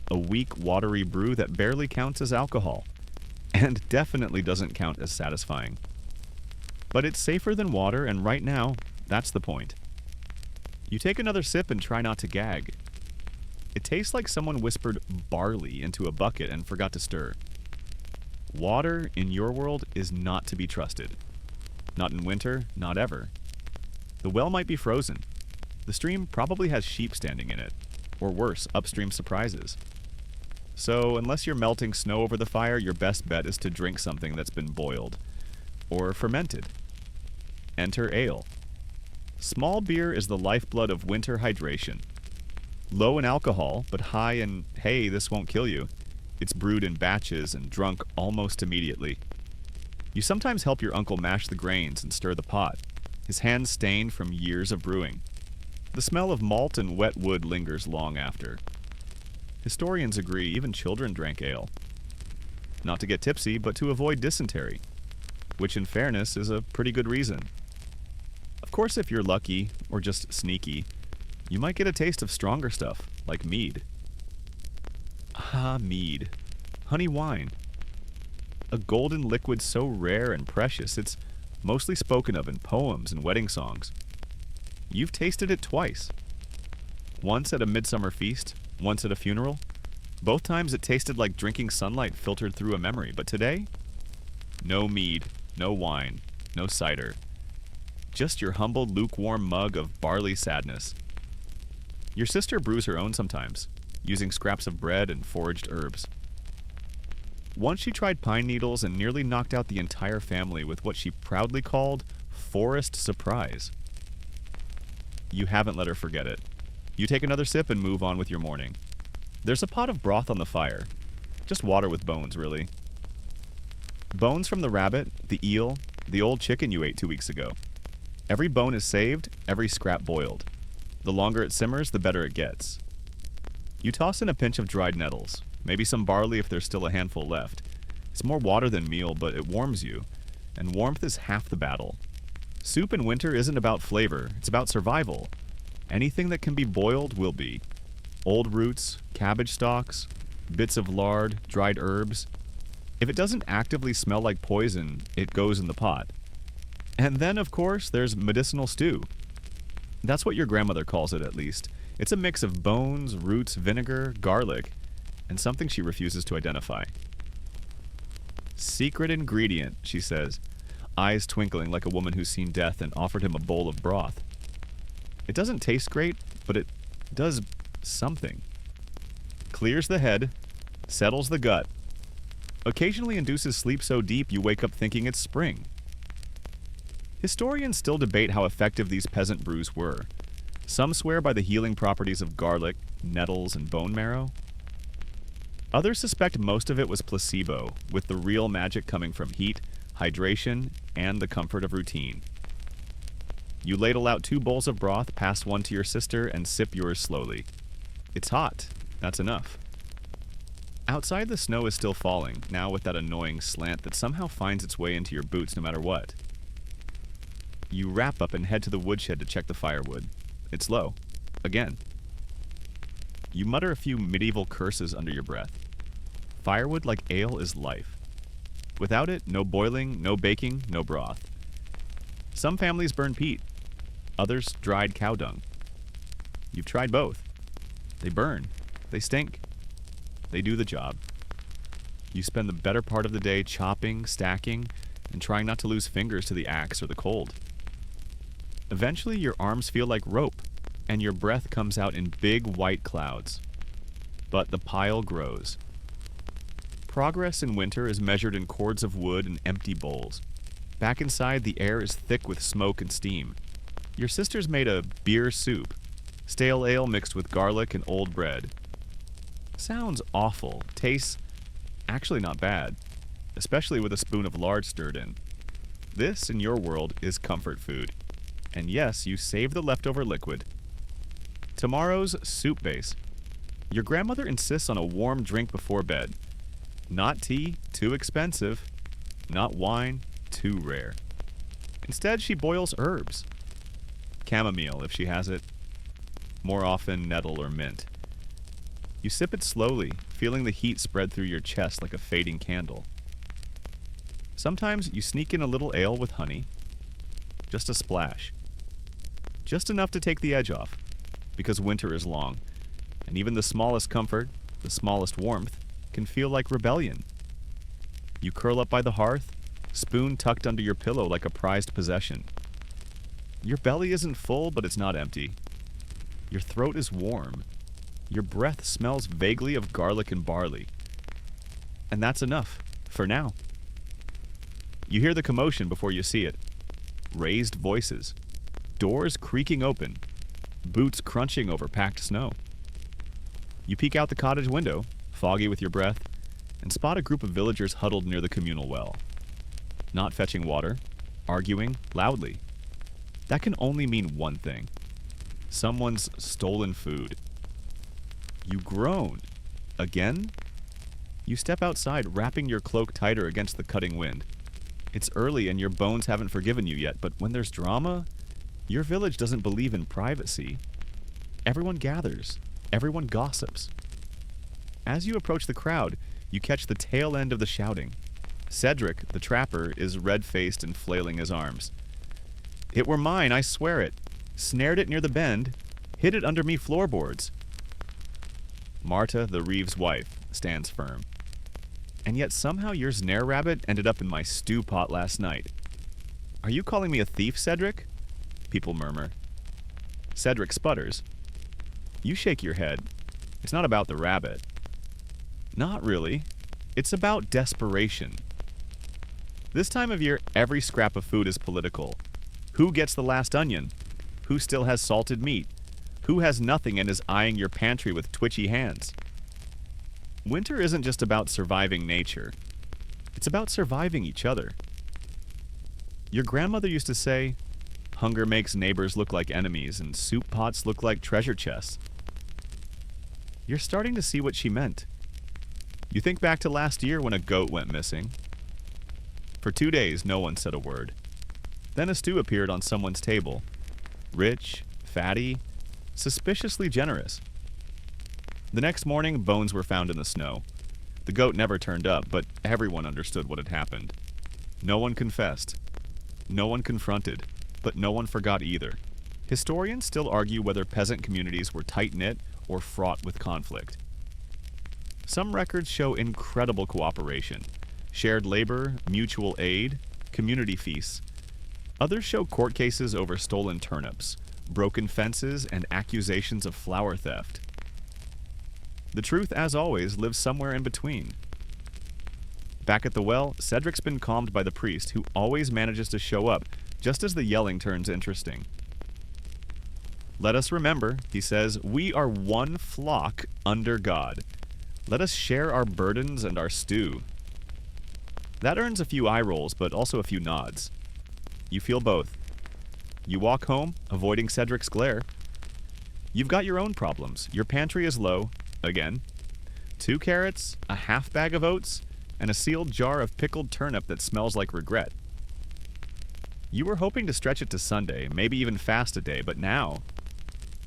A weak, watery brew that barely counts as alcohol. and definitely doesn't count as satisfying. But it's safer than water, and right now, that's the point. You take another sip and try not to gag. It tastes like someone whispered barley into a bucket and forgot to stir. Water, in your world, is not to be trusted. Not in winter, not ever. The well might be frozen. The stream probably has sheep standing in it, or worse, upstream surprises. So, unless you're melting snow over the fire, your best bet is to drink something that's been boiled, or fermented. Enter ale. Small beer is the lifeblood of winter hydration. Low in alcohol, but high in, hey, this won't kill you. It's brewed in batches and drunk almost immediately. You sometimes help your uncle mash the grains and stir the pot, his hands stained from years of brewing. The smell of malt and wet wood lingers long after. Historians agree even children drank ale. Not to get tipsy, but to avoid dysentery, which in fairness is a pretty good reason. Of course, if you're lucky, or just sneaky, you might get a taste of stronger stuff, like mead. Ah, mead. Honey wine. A golden liquid so rare and precious, it's mostly spoken of in poems and wedding songs. You've tasted it twice. Once at a midsummer feast, once at a funeral. Both times it tasted like drinking sunlight filtered through a memory, but today? No mead, no wine, no cider. Just your humble, lukewarm mug of barley sadness. Your sister brews her own sometimes, using scraps of bread and foraged herbs. Once she tried pine needles and nearly knocked out the entire family with what she proudly called forest surprise. You haven't let her forget it. You take another sip and move on with your morning. There's a pot of broth on the fire. Just water with bones, really. Bones from the rabbit, the eel, the old chicken you ate 2 weeks ago. Every bone is saved, every scrap boiled. The longer it simmers, the better it gets. You toss in a pinch of dried nettles, maybe some barley if there's still a handful left. It's more water than meal, but it warms you, and warmth is half the battle. Soup in winter isn't about flavor, it's about survival. Anything that can be boiled will be. Old roots, cabbage stalks, bits of lard, dried herbs. If it doesn't actively smell like poison, it goes in the pot. And then, of course, there's medicinal stew. That's what your grandmother calls it, at least. It's a mix of bones, roots, vinegar, garlic, and something she refuses to identify. Secret ingredient, she says, eyes twinkling like a woman who's seen death and offered him a bowl of broth. It doesn't taste great, but it does something. Clears the head, settles the gut, occasionally induces sleep so deep you wake up thinking it's spring. Historians still debate how effective these peasant brews were. Some swear by the healing properties of garlic, nettles, and bone marrow. Others suspect most of it was placebo, with the real magic coming from heat, hydration, and the comfort of routine. You ladle out 2 bowls of broth, pass one to your sister, and sip yours slowly. It's hot. That's enough. Outside, the snow is still falling, now with that annoying slant that somehow finds its way into your boots no matter what. You wrap up and head to the woodshed to check the firewood. It's low. Again. You mutter a few medieval curses under your breath. Firewood, like ale, is life. Without it, no boiling, no baking, no broth. Some families burn peat. Others dried cow dung. You've tried both. They burn. They stink. They do the job. You spend the better part of the day chopping, stacking, and trying not to lose fingers to the axe or the cold. Eventually, your arms feel like rope, and your breath comes out in big white clouds. But the pile grows. Progress in winter is measured in cords of wood and empty bowls. Back inside, the air is thick with smoke and steam. Your sister's made a beer soup, stale ale mixed with garlic and old bread. Sounds awful. Tastes actually not bad, especially with a spoon of lard stirred in. This, in your world, is comfort food. And yes, you save the leftover liquid. Tomorrow's soup base. Your grandmother insists on a warm drink before bed. Not tea, too expensive. Not wine, too rare. Instead, she boils herbs. Chamomile, if she has it. More often, nettle or mint. You sip it slowly, feeling the heat spread through your chest like a fading candle. Sometimes you sneak in a little ale with honey. Just a splash. Just enough to take the edge off, because winter is long, and even the smallest comfort, the smallest warmth, can feel like rebellion. You curl up by the hearth, spoon tucked under your pillow like a prized possession. Your belly isn't full, but it's not empty. Your throat is warm. Your breath smells vaguely of garlic and barley. And that's enough, for now. You hear the commotion before you see it. Raised voices. Doors creaking open. Boots crunching over packed snow. You peek out the cottage window, foggy with your breath, and spot a group of villagers huddled near the communal well. Not fetching water, arguing loudly. That can only mean one thing. Someone's stolen food. You groan. Again? You step outside, wrapping your cloak tighter against the cutting wind. It's early and your bones haven't forgiven you yet, but when there's drama, your village doesn't believe in privacy. Everyone gathers. Everyone gossips. As you approach the crowd, you catch the tail end of the shouting. Cedric, the trapper, is red-faced and flailing his arms. "It were mine, I swear it. Snared it near the bend. Hid it under me floorboards." Marta, the Reeves' wife, stands firm. "And yet somehow your snare rabbit ended up in my stew pot last night." "Are you calling me a thief, Cedric?" People murmur. Cedric sputters. You shake your head. It's not about the rabbit. Not really. It's about desperation. This time of year, every scrap of food is political. Who gets the last onion? Who still has salted meat? Who has nothing and is eyeing your pantry with twitchy hands? Winter isn't just about surviving nature. It's about surviving each other. Your grandmother used to say, "Hunger makes neighbors look like enemies and soup pots look like treasure chests." You're starting to see what she meant. You think back to last year when a goat went missing. For 2 days, no one said a word. Then a stew appeared on someone's table. Rich, fatty, suspiciously generous. The next morning, bones were found in the snow. The goat never turned up, but everyone understood what had happened. No one confessed. No one confronted, but no one forgot either. Historians still argue whether peasant communities were tight-knit or fraught with conflict. Some records show incredible cooperation, shared labor, mutual aid, community feasts. Others show court cases over stolen turnips, broken fences, and accusations of flour theft. The truth, as always, lives somewhere in between. Back at the well, Cedric's been calmed by the priest, who always manages to show up just as the yelling turns interesting. "Let us remember," he says, "we are one flock under God. Let us share our burdens and our stew." That earns a few eye rolls, but also a few nods. You feel both. You walk home, avoiding Cedric's glare. You've got your own problems. Your pantry is low, again. 2 carrots, a half bag of oats, and a sealed jar of pickled turnip that smells like regret. You were hoping to stretch it to Sunday, maybe even fast a day, but now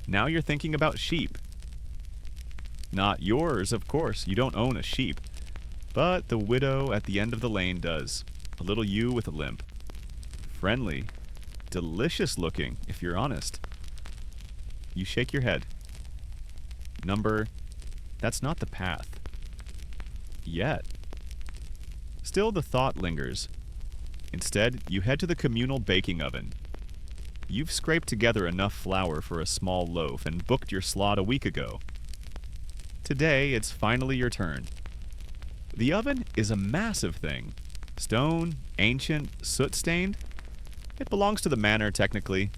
you're thinking about sheep. Not yours, of course. You don't own a sheep. But the widow at the end of the lane does. A little ewe with a limp. Friendly. Delicious looking, if you're honest. You shake your head. That's not the path. Yet. Still, the thought lingers. Instead, you head to the communal baking oven. You've scraped together enough flour for a small loaf and booked your slot a week ago. Today, it's finally your turn. The oven is a massive thing. Stone, ancient, soot-stained. It belongs to the manor, technically,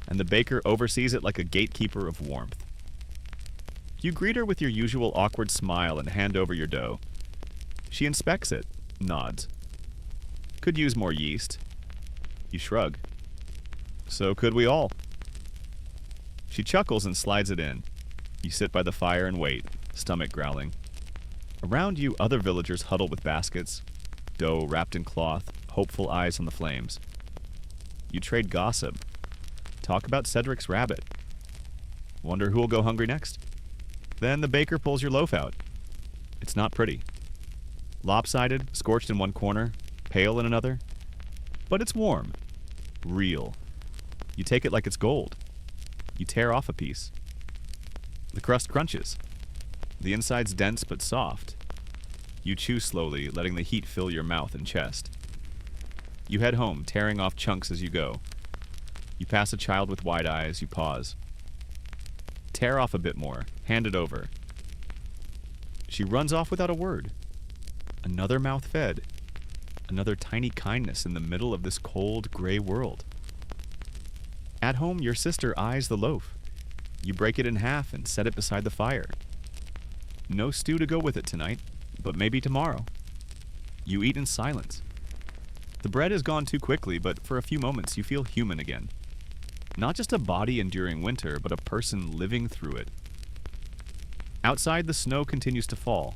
and the baker oversees it like a gatekeeper of warmth. You greet her with your usual awkward smile and hand over your dough. She inspects it, nods. "Could use more yeast." You shrug. "So could we all." She chuckles and slides it in. You sit by the fire and wait, stomach growling. Around you, other villagers huddle with baskets, dough wrapped in cloth, hopeful eyes on the flames. You trade gossip. Talk about Cedric's rabbit. Wonder who'll go hungry next. Then the baker pulls your loaf out. It's not pretty. Lopsided, scorched in one corner, pale in another. But it's warm. Real. You take it like it's gold. You tear off a piece. The crust crunches. The inside's dense but soft. You chew slowly, letting the heat fill your mouth and chest. You head home, tearing off chunks as you go. You pass a child with wide eyes, you pause. Tear off a bit more, hand it over. She runs off without a word. Another mouth fed. Another tiny kindness in the middle of this cold, gray world. At home, your sister eyes the loaf. You break it in half and set it beside the fire. No stew to go with it tonight, but maybe tomorrow. You eat in silence. The bread has gone too quickly, but for a few moments you feel human again. Not just a body enduring winter, but a person living through it. Outside, the snow continues to fall.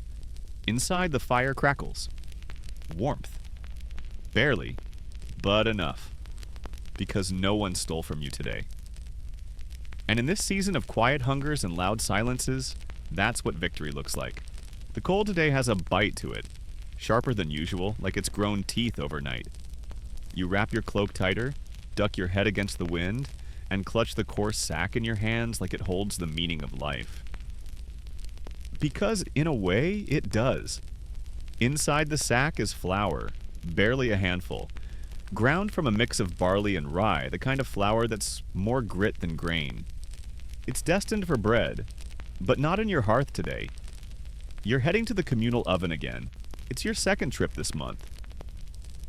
Inside, the fire crackles. Warmth. Barely, but enough. Because no one stole from you today. And in this season of quiet hungers and loud silences, that's what victory looks like. The cold today has a bite to it, sharper than usual, like it's grown teeth overnight. You wrap your cloak tighter, duck your head against the wind, and clutch the coarse sack in your hands like it holds the meaning of life. Because, in a way, it does. Inside the sack is flour, barely a handful, ground from a mix of barley and rye, the kind of flour that's more grit than grain. It's destined for bread, but not in your hearth today. You're heading to the communal oven again. It's your second trip this month.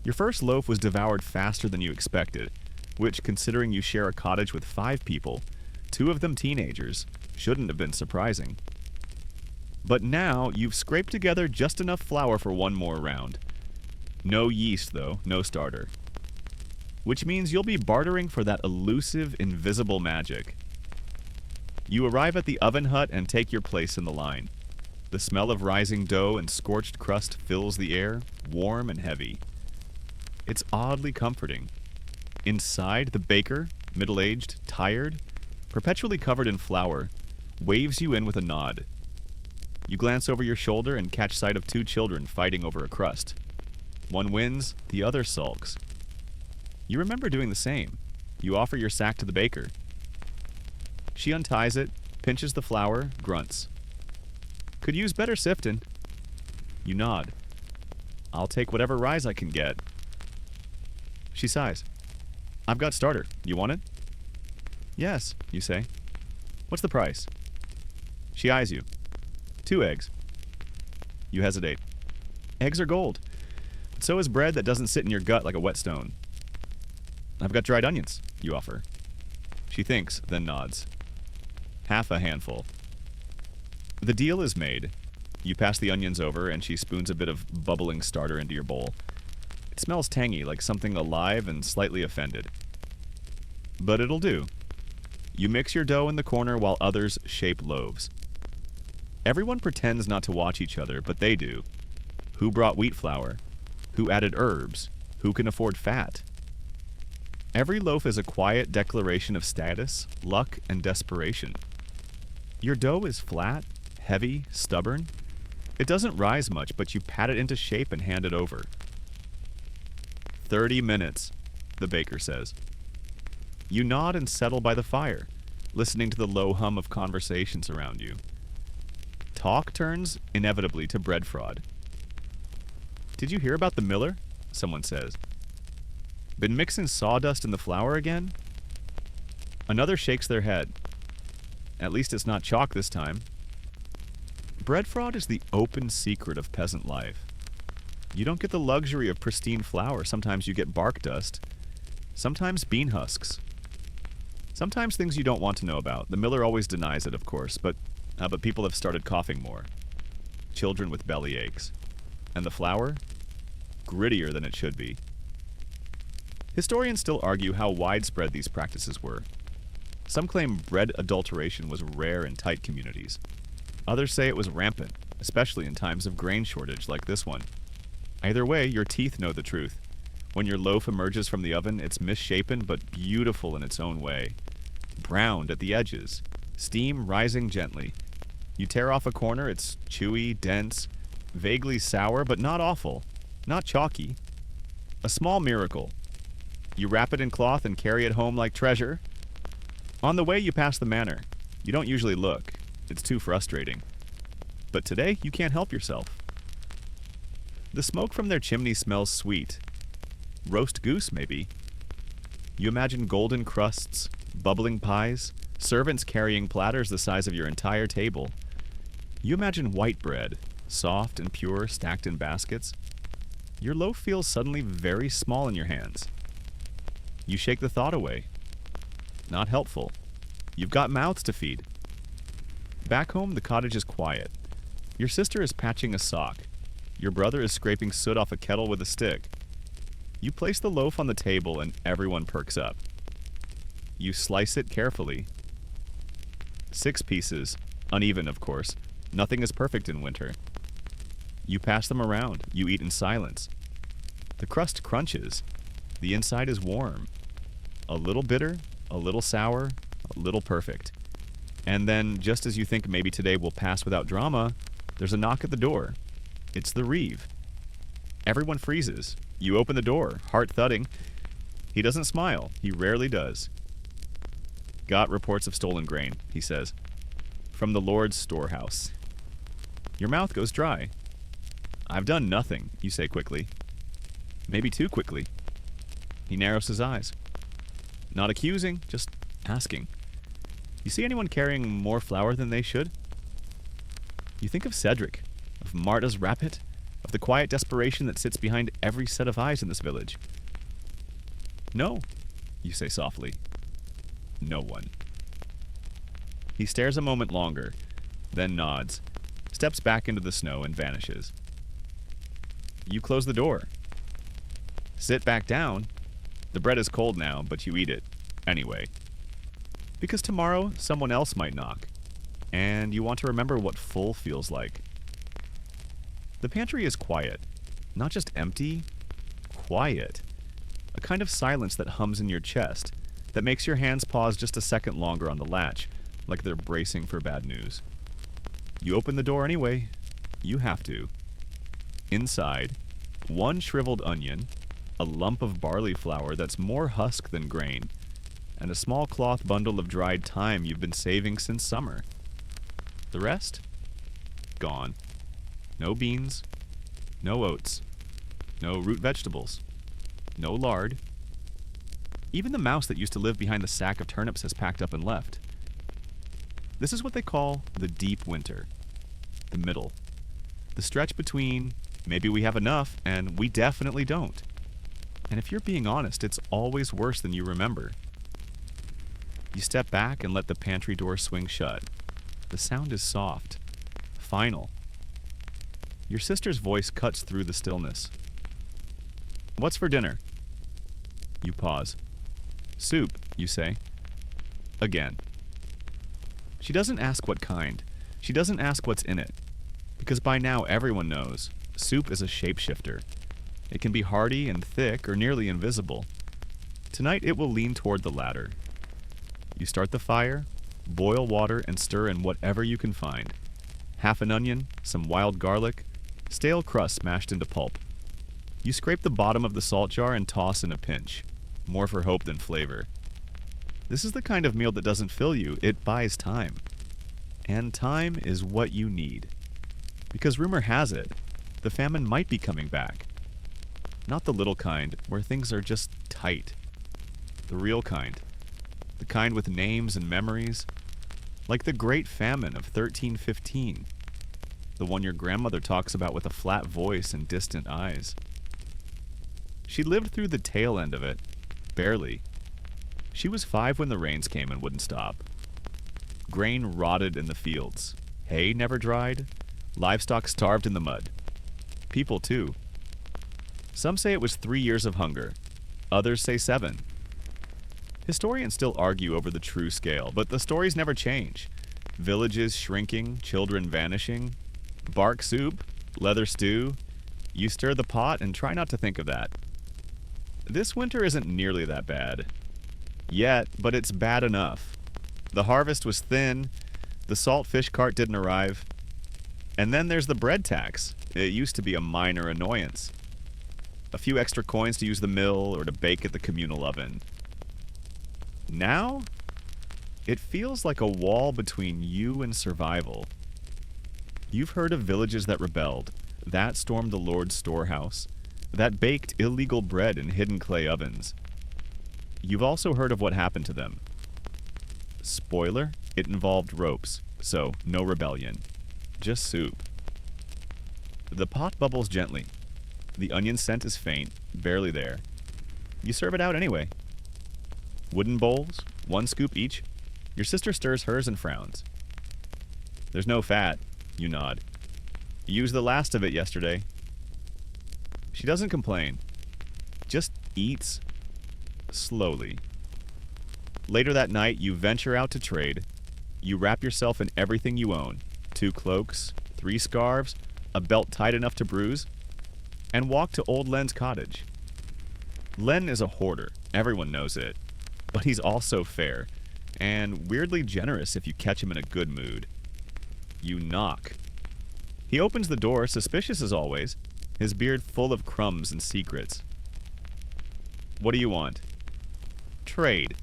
Your first loaf was devoured faster than you expected, which, considering you share a cottage with 5 people, 2 of them teenagers, shouldn't have been surprising. But now, you've scraped together just enough flour for one more round. No yeast, though, no starter. Which means you'll be bartering for that elusive, invisible magic. You arrive at the oven hut and take your place in the line. The smell of rising dough and scorched crust fills the air, warm and heavy. It's oddly comforting. Inside, the baker, middle-aged, tired, perpetually covered in flour, waves you in with a nod. You glance over your shoulder and catch sight of 2 children fighting over a crust. One wins, the other sulks. You remember doing the same. You offer your sack to the baker. She unties it, pinches the flour, grunts. Could use better sifting. You nod. I'll take whatever rise I can get. She sighs. I've got starter. You want it? Yes, you say. What's the price? She eyes you. 2 eggs. You hesitate. Eggs are gold. But so is bread that doesn't sit in your gut like a whetstone. I've got dried onions, you offer. She thinks, then nods. Half a handful. The deal is made. You pass the onions over, and she spoons a bit of bubbling starter into your bowl. It smells tangy, like something alive and slightly offended. But it'll do. You mix your dough in the corner while others shape loaves. Everyone pretends not to watch each other, but they do. Who brought wheat flour? Who added herbs? Who can afford fat? Every loaf is a quiet declaration of status, luck, and desperation. Your dough is flat, heavy, stubborn. It doesn't rise much, but you pat it into shape and hand it over. 30 minutes, the baker says. You nod and settle by the fire, listening to the low hum of conversations around you. Talk turns, inevitably, to bread fraud. Did you hear about the miller? Someone says. Been mixing sawdust in the flour again? Another shakes their head. At least it's not chalk this time. Bread fraud is the open secret of peasant life. You don't get the luxury of pristine flour. Sometimes you get bark dust. Sometimes bean husks. Sometimes things you don't want to know about. The miller always denies it, of course, but people have started coughing more. Children with belly aches. And the flour? Grittier than it should be. Historians still argue how widespread these practices were. Some claim bread adulteration was rare in tight communities. Others say it was rampant, especially in times of grain shortage like this one. Either way, your teeth know the truth. When your loaf emerges from the oven, it's misshapen but beautiful in its own way. Browned at the edges, steam rising gently. You tear off a corner, it's chewy, dense, vaguely sour, but not awful, not chalky. A small miracle. You wrap it in cloth and carry it home like treasure. On the way, you pass the manor. You don't usually look. It's too frustrating. But today, you can't help yourself. The smoke from their chimney smells sweet. Roast goose, maybe. You imagine golden crusts, bubbling pies, servants carrying platters the size of your entire table. You imagine white bread, soft and pure, stacked in baskets. Your loaf feels suddenly very small in your hands. You shake the thought away. Not helpful. You've got mouths to feed. Back home, the cottage is quiet. Your sister is patching a sock. Your brother is scraping soot off a kettle with a stick. You place the loaf on the table and everyone perks up. You slice it carefully. 6 pieces, uneven of course. Nothing is perfect in winter. You pass them around. You eat in silence. The crust crunches. The inside is warm. A little bitter, a little sour, a little perfect. And then, just as you think maybe today will pass without drama, there's a knock at the door. It's the Reeve. Everyone freezes. You open the door, heart thudding. He doesn't smile. He rarely does. Got reports of stolen grain, he says. From the Lord's storehouse. Your mouth goes dry. I've done nothing, you say quickly. Maybe too quickly. He narrows his eyes. Not accusing, just asking. You see anyone carrying more flour than they should? You think of Cedric, of Marta's Rapid, of the quiet desperation that sits behind every set of eyes in this village. No, you say softly. No one. He stares a moment longer, then nods, steps back into the snow and vanishes. You close the door. Sit back down. The bread is cold now, but you eat it anyway. Because tomorrow, someone else might knock, and you want to remember what full feels like. The pantry is quiet. Not just empty, quiet. A kind of silence that hums in your chest, that makes your hands pause just a second longer on the latch, like they're bracing for bad news. You open the door anyway. You have to. Inside, 1 shriveled onion, a lump of barley flour that's more husk than grain, and a small cloth bundle of dried thyme you've been saving since summer. The rest? Gone. No beans, no oats, no root vegetables, no lard. Even the mouse that used to live behind the sack of turnips has packed up and left. This is what they call the deep winter. The middle. The stretch between maybe we have enough and we definitely don't. And if you're being honest, it's always worse than you remember. You step back and let the pantry door swing shut. The sound is soft, final. Your sister's voice cuts through the stillness. What's for dinner? You pause. Soup, you say. Again. She doesn't ask what kind. She doesn't ask what's in it. Because by now everyone knows, soup is a shapeshifter. It can be hearty and thick or nearly invisible. Tonight it will lean toward the latter. You start the fire, boil water, and stir in whatever you can find. Half an onion, some wild garlic, stale crust mashed into pulp. You scrape the bottom of the salt jar and toss in a pinch, more for hope than flavor. This is the kind of meal that doesn't fill you, it buys time. And time is what you need. Because rumor has it, the famine might be coming back. Not the little kind, where things are just tight. The real kind. The kind with names and memories. Like the Great Famine of 1315. The one your grandmother talks about with a flat voice and distant eyes. She lived through the tail end of it. Barely. She was 5 when the rains came and wouldn't stop. Grain rotted in the fields. Hay never dried. Livestock starved in the mud. People, too. Some say it was 3 years of hunger. Others say 7. Historians still argue over the true scale, but the stories never change. Villages shrinking, children vanishing. Bark soup, leather stew. You stir the pot and try not to think of that. This winter isn't nearly that bad. Yet, but it's bad enough. The harvest was thin. The salt fish cart didn't arrive. And then there's the bread tax. It used to be a minor annoyance. a few extra coins to use the mill or to bake at the communal oven. Now, it feels like a wall between you and survival. You've heard of villages that rebelled, that stormed the Lord's storehouse, that baked illegal bread in hidden clay ovens. You've also heard of what happened to them. Spoiler, it involved ropes, so no rebellion. Just soup. The pot bubbles gently. The onion scent is faint, barely there. You serve it out anyway. Wooden bowls, 1 scoop each. Your sister stirs hers and frowns. There's no fat, you nod. You used the last of it yesterday. She doesn't complain, just eats slowly. Later that night, you venture out to trade. You wrap yourself in everything you own. 2 cloaks, 3 scarves, a belt tight enough to bruise, and walk to old Len's cottage. Len is a hoarder, everyone knows it, but he's also fair, and weirdly generous if you catch him in a good mood. You knock. He opens the door, suspicious as always, his beard full of crumbs and secrets. What do you want? Trade.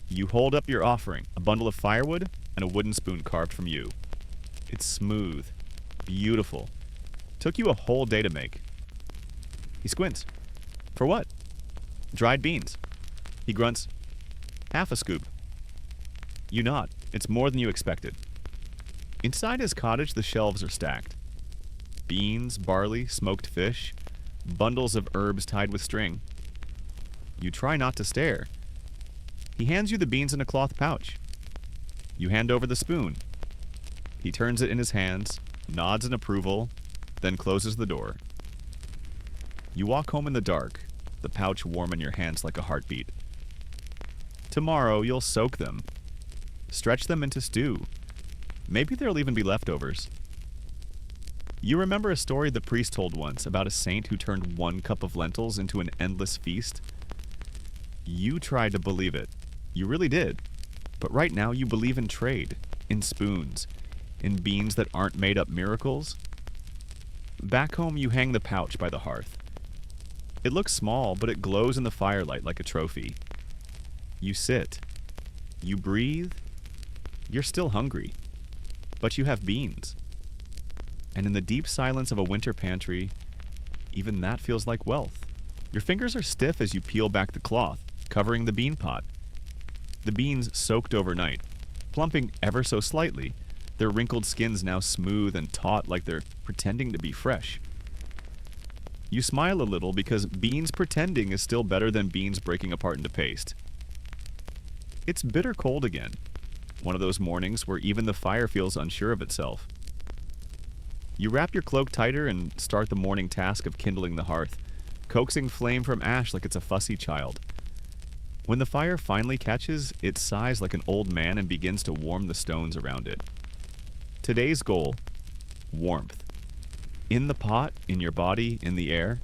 You hold up your offering, a bundle of firewood and a wooden spoon carved from you. It's smooth, beautiful. Took you a whole day to make. He squints. For what? Dried beans. He grunts. Half a scoop. You nod. It's more than you expected. Inside his cottage, the shelves are stacked. Beans, barley, smoked fish, bundles of herbs tied with string. You try not to stare. He hands you the beans in a cloth pouch. You hand over the spoon. He turns it in his hands, nods in approval, then closes the door. You walk home in the dark, the pouch warm in your hands like a heartbeat. Tomorrow you'll soak them, stretch them into stew. Maybe there'll even be leftovers. You remember a story the priest told once about a saint who turned 1 cup of lentils into an endless feast? You tried to believe it. You really did. But right now you believe in trade, in spoons, in beans that aren't made up miracles. Back home you hang the pouch by the hearth. It looks small, but it glows in the firelight like a trophy. You sit. You breathe. You're still hungry. But you have beans. And in the deep silence of a winter pantry, even that feels like wealth. Your fingers are stiff as you peel back the cloth, covering the bean pot. The beans soaked overnight, plumping ever so slightly, their wrinkled skins now smooth and taut like they're pretending to be fresh. You smile a little because beans pretending is still better than beans breaking apart into paste. It's bitter cold again, one of those mornings where even the fire feels unsure of itself. You wrap your cloak tighter and start the morning task of kindling the hearth, coaxing flame from ash like it's a fussy child. When the fire finally catches, it sighs like an old man and begins to warm the stones around it. Today's goal: warmth. In the pot, in your body, in the air,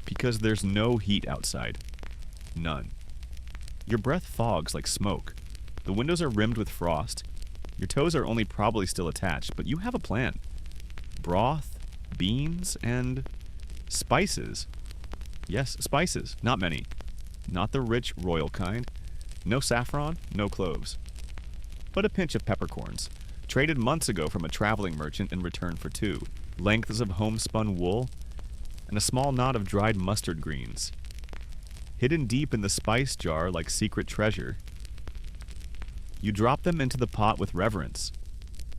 because there's no heat outside. None. Your breath fogs like smoke. The windows are rimmed with frost. Your toes are only probably still attached, but you have a plan. Broth, beans, and spices. Yes, spices. Not many. Not the rich royal kind. No saffron, no cloves. But a pinch of peppercorns, traded months ago from a traveling merchant in return for 2. Lengths of homespun wool, and a small knot of dried mustard greens. Hidden deep in the spice jar like secret treasure. You drop them into the pot with reverence.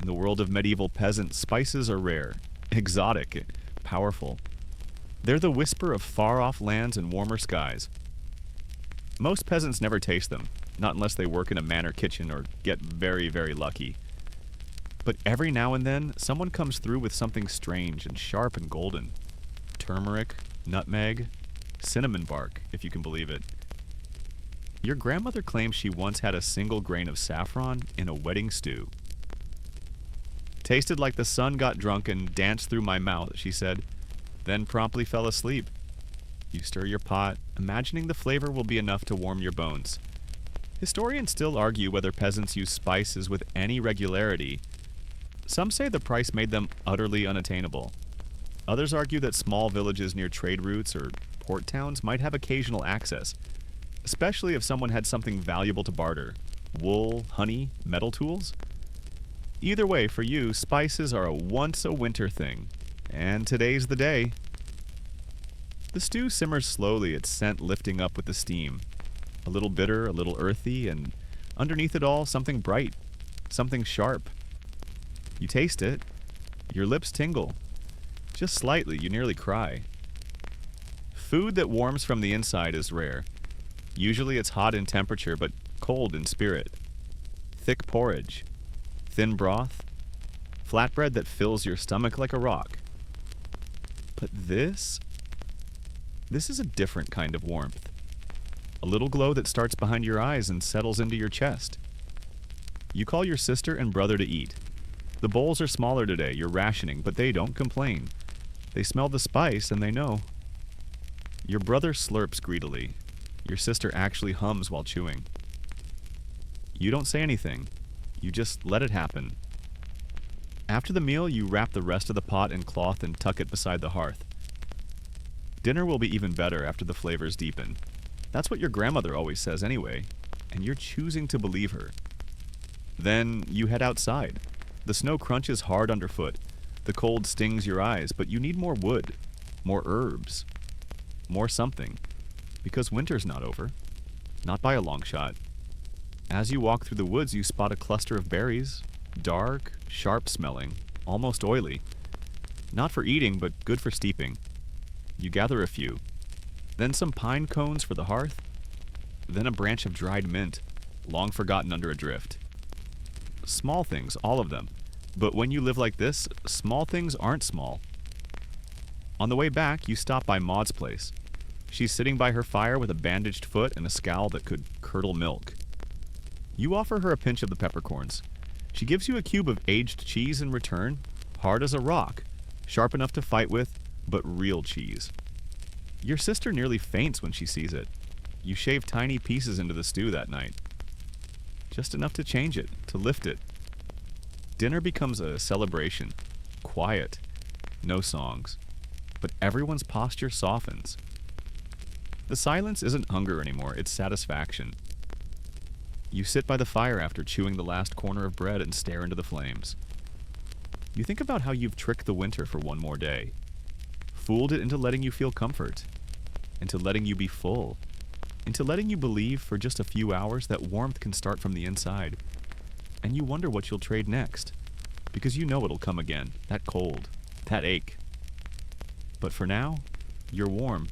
In the world of medieval peasants, spices are rare, exotic, powerful. They're the whisper of far-off lands and warmer skies. Most peasants never taste them, not unless they work in a manor kitchen or get very, very lucky. But every now and then, someone comes through with something strange and sharp and golden. Turmeric, nutmeg, cinnamon bark, if you can believe it. Your grandmother claims she once had a single grain of saffron in a wedding stew. Tasted like the sun got drunk and danced through my mouth, she said, then promptly fell asleep. You stir your pot, imagining the flavor will be enough to warm your bones. Historians still argue whether peasants use spices with any regularity. Some say the price made them utterly unattainable. Others argue that small villages near trade routes or port towns might have occasional access, especially if someone had something valuable to barter: wool, honey, metal tools. Either way, for you, spices are a once-a-winter thing, and today's the day. The stew simmers slowly, its scent lifting up with the steam. A little bitter, a little earthy, and underneath it all, something bright, something sharp. You taste it. Your lips tingle. Just slightly, you nearly cry. Food that warms from the inside is rare. Usually it's hot in temperature, but cold in spirit. Thick porridge, thin broth, flatbread that fills your stomach like a rock. But this is a different kind of warmth. A little glow that starts behind your eyes and settles into your chest. You call your sister and brother to eat. The bowls are smaller today, you're rationing, but they don't complain. They smell the spice and they know. Your brother slurps greedily. Your sister actually hums while chewing. You don't say anything. You just let it happen. After the meal, you wrap the rest of the pot in cloth and tuck it beside the hearth. Dinner will be even better after the flavors deepen. That's what your grandmother always says anyway, and you're choosing to believe her. Then you head outside. The snow crunches hard underfoot. The cold stings your eyes, but you need more wood, more herbs, more something, because winter's not over. Not by a long shot. As you walk through the woods, you spot a cluster of berries, dark, sharp-smelling, almost oily. Not for eating, but good for steeping. You gather a few. Then some pine cones for the hearth. Then a branch of dried mint, long forgotten under a drift. Small things, all of them. But when you live like this, small things aren't small. On the way back, you stop by Maud's place. She's sitting by her fire with a bandaged foot and a scowl that could curdle milk. You offer her a pinch of the peppercorns. She gives you a cube of aged cheese in return, hard as a rock, sharp enough to fight with, but real cheese. Your sister nearly faints when she sees it. You shave tiny pieces into the stew that night. Just enough to change it, to lift it. Dinner becomes a celebration. Quiet. No songs. But everyone's posture softens. The silence isn't hunger anymore, it's satisfaction. You sit by the fire after chewing the last corner of bread and stare into the flames. You think about how you've tricked the winter for one more day. Fooled it into letting you feel comfort. Into letting you be full. Into letting you believe for just a few hours that warmth can start from the inside. And you wonder what you'll trade next. Because you know it'll come again. That cold. That ache. But for now, you're warm.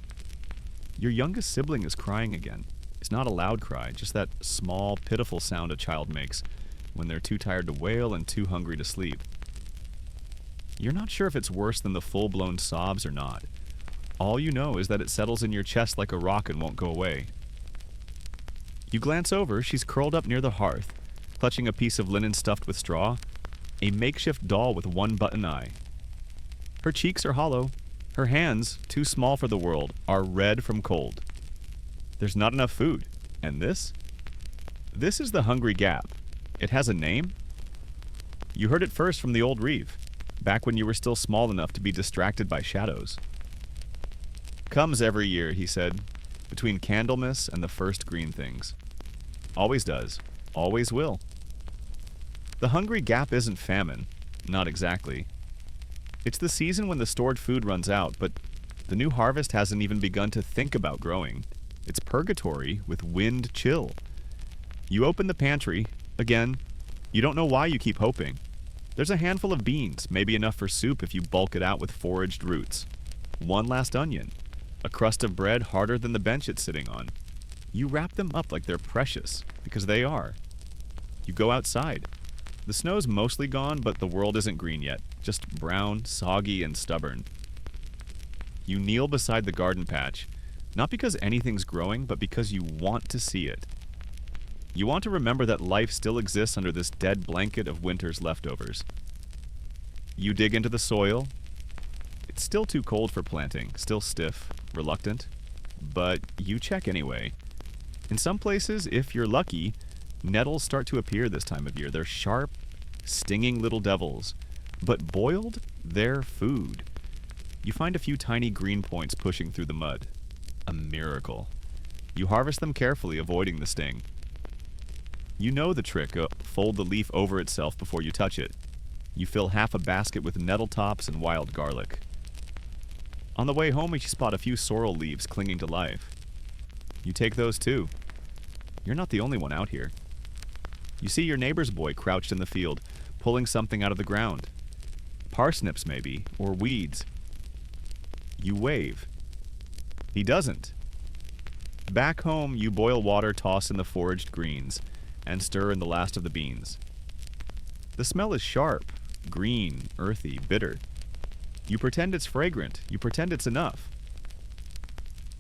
Your youngest sibling is crying again. It's not a loud cry, just that small, pitiful sound a child makes when they're too tired to wail and too hungry to sleep. You're not sure if it's worse than the full-blown sobs or not. All you know is that it settles in your chest like a rock and won't go away. You glance over, she's curled up near the hearth, clutching a piece of linen stuffed with straw, a makeshift doll with one button eye. Her cheeks are hollow. Her hands, too small for the world, are red from cold. There's not enough food. And this? This is the Hungry Gap. It has a name. You heard it first from the old Reeve, back when you were still small enough to be distracted by shadows. Comes every year, he said, between Candlemas and the first green things. Always does. Always will. The Hungry Gap isn't famine. Not exactly. It's the season when the stored food runs out, but the new harvest hasn't even begun to think about growing. It's purgatory with wind chill. You open the pantry. Again, you don't know why you keep hoping. There's a handful of beans, maybe enough for soup if you bulk it out with foraged roots. One last onion. A crust of bread harder than the bench it's sitting on. You wrap them up like they're precious, because they are. You go outside. The snow's mostly gone, but the world isn't green yet. Just brown, soggy, and stubborn. You kneel beside the garden patch, not because anything's growing, but because you want to see it. You want to remember that life still exists under this dead blanket of winter's leftovers. You dig into the soil. It's still too cold for planting, still stiff, reluctant, but you check anyway. In some places, if you're lucky, nettles start to appear this time of year. They're sharp, stinging little devils, but boiled, they're food. You find a few tiny green points pushing through the mud. A miracle. You harvest them carefully, avoiding the sting. You know the trick, fold the leaf over itself before you touch it. You fill half a basket with nettle tops and wild garlic. On the way home, you spot a few sorrel leaves clinging to life. You take those too. You're not the only one out here. You see your neighbor's boy crouched in the field, pulling something out of the ground. Parsnips, maybe, or weeds. You wave. He doesn't. Back home, you boil water, toss in the foraged greens, and stir in the last of the beans. The smell is sharp, green, earthy, bitter. You pretend it's fragrant. You pretend it's enough.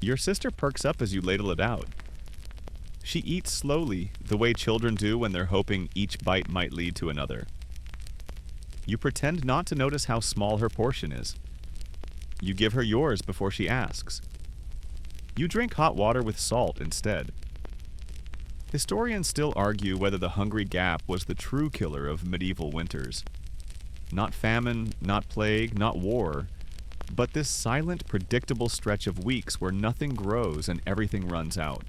Your sister perks up as you ladle it out. She eats slowly, the way children do when they're hoping each bite might lead to another. You pretend not to notice how small her portion is. You give her yours before she asks. You drink hot water with salt instead. Historians still argue whether the Hungry Gap was the true killer of medieval winters. Not famine, not plague, not war, but this silent, predictable stretch of weeks where nothing grows and everything runs out.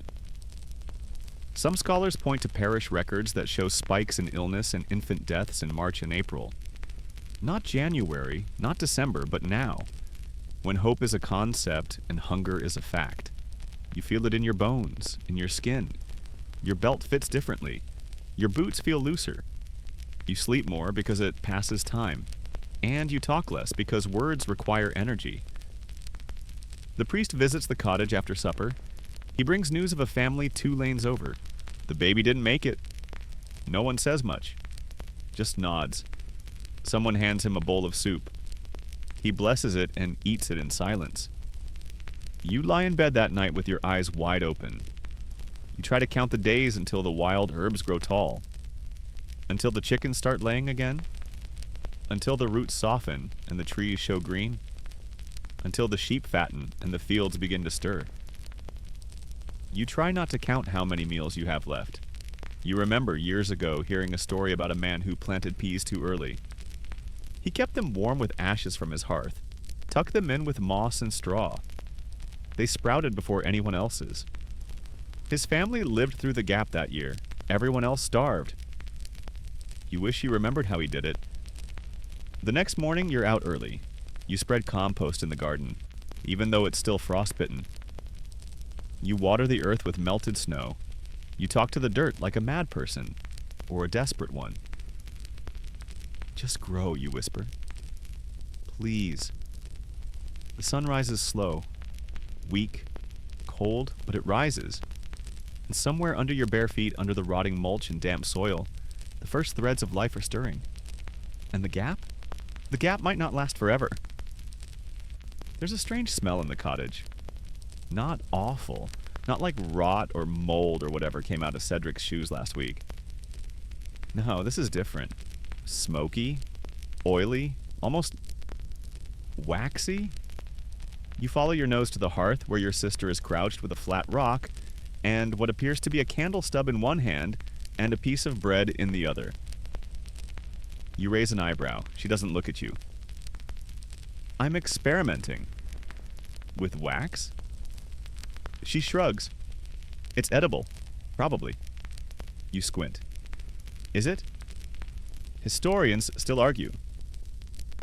Some scholars point to parish records that show spikes in illness and infant deaths in March and April. Not January, not December, but now, when hope is a concept and hunger is a fact. You feel it in your bones, in your skin. Your belt fits differently. Your boots feel looser. You sleep more because it passes time. And you talk less because words require energy. The priest visits the cottage after supper. He brings news of a family 2 lanes over. The baby didn't make it. No one says much. Just nods. Someone hands him a bowl of soup. He blesses it and eats it in silence. You lie in bed that night with your eyes wide open. You try to count the days until the wild herbs grow tall. Until the chickens start laying again. Until the roots soften and the trees show green. Until the sheep fatten and the fields begin to stir. You try not to count how many meals you have left. You remember years ago hearing a story about a man who planted peas too early. He kept them warm with ashes from his hearth, tucked them in with moss and straw. They sprouted before anyone else's. His family lived through the gap that year. Everyone else starved. You wish you remembered how he did it. The next morning, you're out early. You spread compost in the garden, even though it's still frostbitten. You water the earth with melted snow. You talk to the dirt like a mad person, or a desperate one. Just grow, you whisper. Please. The sun rises slow, weak, cold, but it rises. And somewhere under your bare feet, under the rotting mulch and damp soil, the first threads of life are stirring. And the gap? The gap might not last forever. There's a strange smell in the cottage. Not awful. Not like rot or mold or whatever came out of Cedric's shoes last week. No, this is different. Smoky, oily, almost waxy. You follow your nose to the hearth where your sister is crouched with a flat rock and what appears to be a candle stub in one hand and a piece of bread in the other. You raise an eyebrow. She doesn't look at you. I'm experimenting. With wax? She shrugs. It's edible. Probably. You squint. Is it? Historians still argue.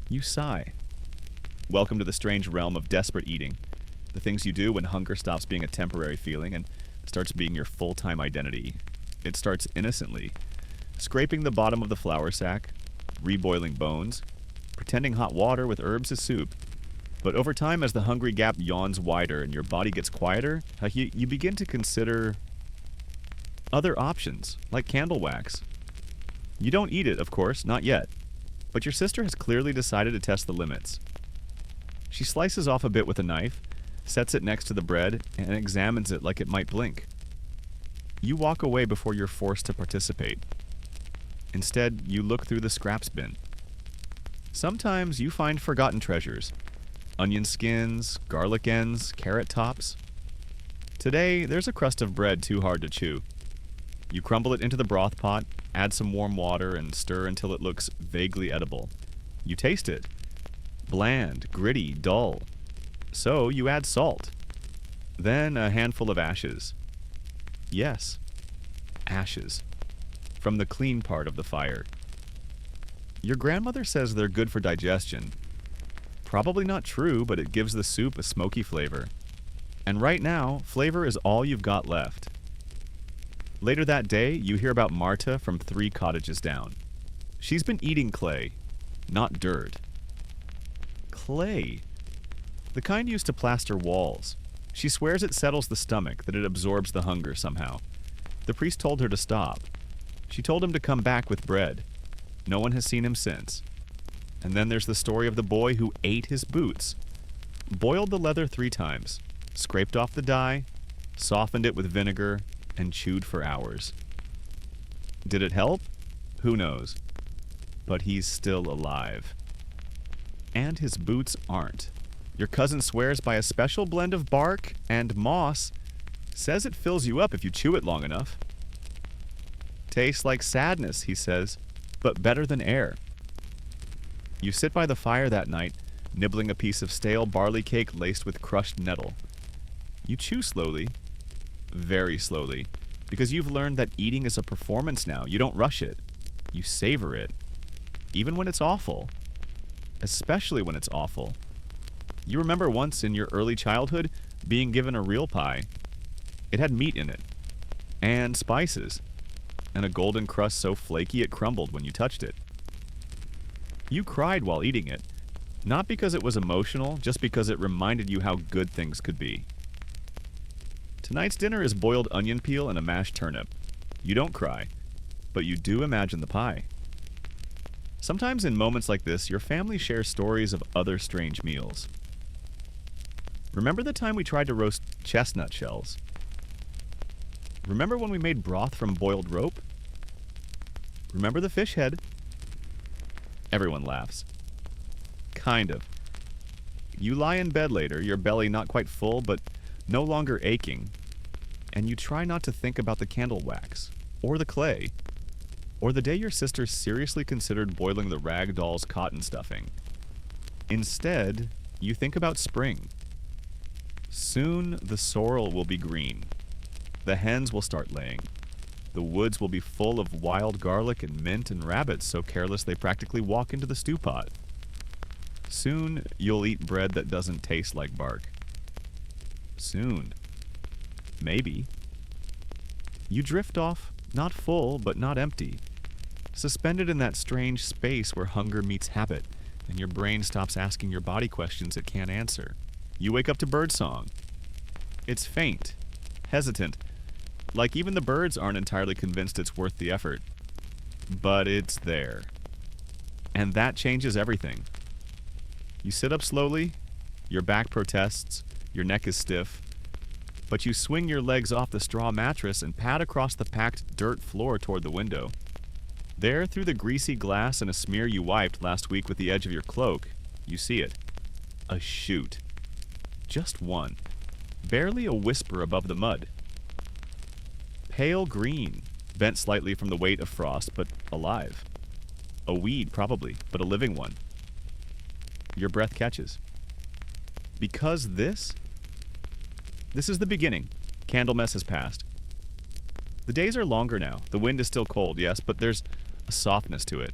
You sigh. Welcome to the strange realm of desperate eating. The things you do when hunger stops being a temporary feeling and starts being your full-time identity. It starts innocently. Scraping the bottom of the flour sack, reboiling bones, pretending hot water with herbs is soup. But over time, as the hungry gap yawns wider and your body gets quieter, you begin to consider other options, like candle wax. You don't eat it, of course, not yet. But your sister has clearly decided to test the limits. She slices off a bit with a knife, sets it next to the bread, and examines it like it might blink. You walk away before you're forced to participate. Instead, you look through the scraps bin. Sometimes you find forgotten treasures. Onion skins, garlic ends, carrot tops. Today, there's a crust of bread too hard to chew. You crumble it into the broth pot, add some warm water, and stir until it looks vaguely edible. You taste it. Bland, gritty, dull. So you add salt. Then a handful of ashes. Yes, ashes. From the clean part of the fire. Your grandmother says they're good for digestion. Probably not true, but it gives the soup a smoky flavor. And right now, flavor is all you've got left. Later that day, you hear about Marta from 3 cottages down. She's been eating clay, not dirt. Clay. The kind used to plaster walls. She swears it settles the stomach, that it absorbs the hunger somehow. The priest told her to stop. She told him to come back with bread. No one has seen him since. And then there's the story of the boy who ate his boots. Boiled the leather 3 times, scraped off the dye, softened it with vinegar, and chewed for hours. Did it help? Who knows? But he's still alive. And his boots aren't. Your cousin swears by a special blend of bark and moss. Says it fills you up if you chew it long enough. Tastes like sadness, he says, but better than air. You sit by the fire that night, nibbling a piece of stale barley cake laced with crushed nettle. You chew slowly, very slowly, because you've learned that eating is a performance now. You don't rush it. You savor it, even when it's awful, especially when it's awful. You remember once in your early childhood being given a real pie. It had meat in it, and spices, and a golden crust so flaky it crumbled when you touched it. You cried while eating it, not because it was emotional, just because it reminded you how good things could be. Tonight's dinner is boiled onion peel and a mashed turnip. You don't cry, but you do imagine the pie. Sometimes in moments like this, your family shares stories of other strange meals. Remember the time we tried to roast chestnut shells? Remember when we made broth from boiled rope? Remember the fish head? Everyone laughs. Kind of. You lie in bed later, your belly not quite full, but no longer aching, and you try not to think about the candle wax, or the clay, or the day your sister seriously considered boiling the rag doll's cotton stuffing. Instead, you think about spring. Soon the sorrel will be green. The hens will start laying. The woods will be full of wild garlic and mint and rabbits so careless they practically walk into the stew pot. Soon you'll eat bread that doesn't taste like bark. Soon. Maybe. You drift off, not full but not empty, suspended in that strange space where hunger meets habit and your brain stops asking your body questions it can't answer. You wake up to birdsong. It's faint, hesitant, like even the birds aren't entirely convinced it's worth the effort. But it's there. And that changes everything. You sit up slowly, your back protests, your neck is stiff, but you swing your legs off the straw mattress and pad across the packed dirt floor toward the window. There, through the greasy glass and a smear you wiped last week with the edge of your cloak, you see it. A shoot. Just one. Barely a whisper above the mud. Pale green, bent slightly from the weight of frost, but alive. A weed, probably, but a living one. Your breath catches. Because this is the beginning. Candlemas has passed. The days are longer now. The wind is still cold, yes, but there's a softness to it.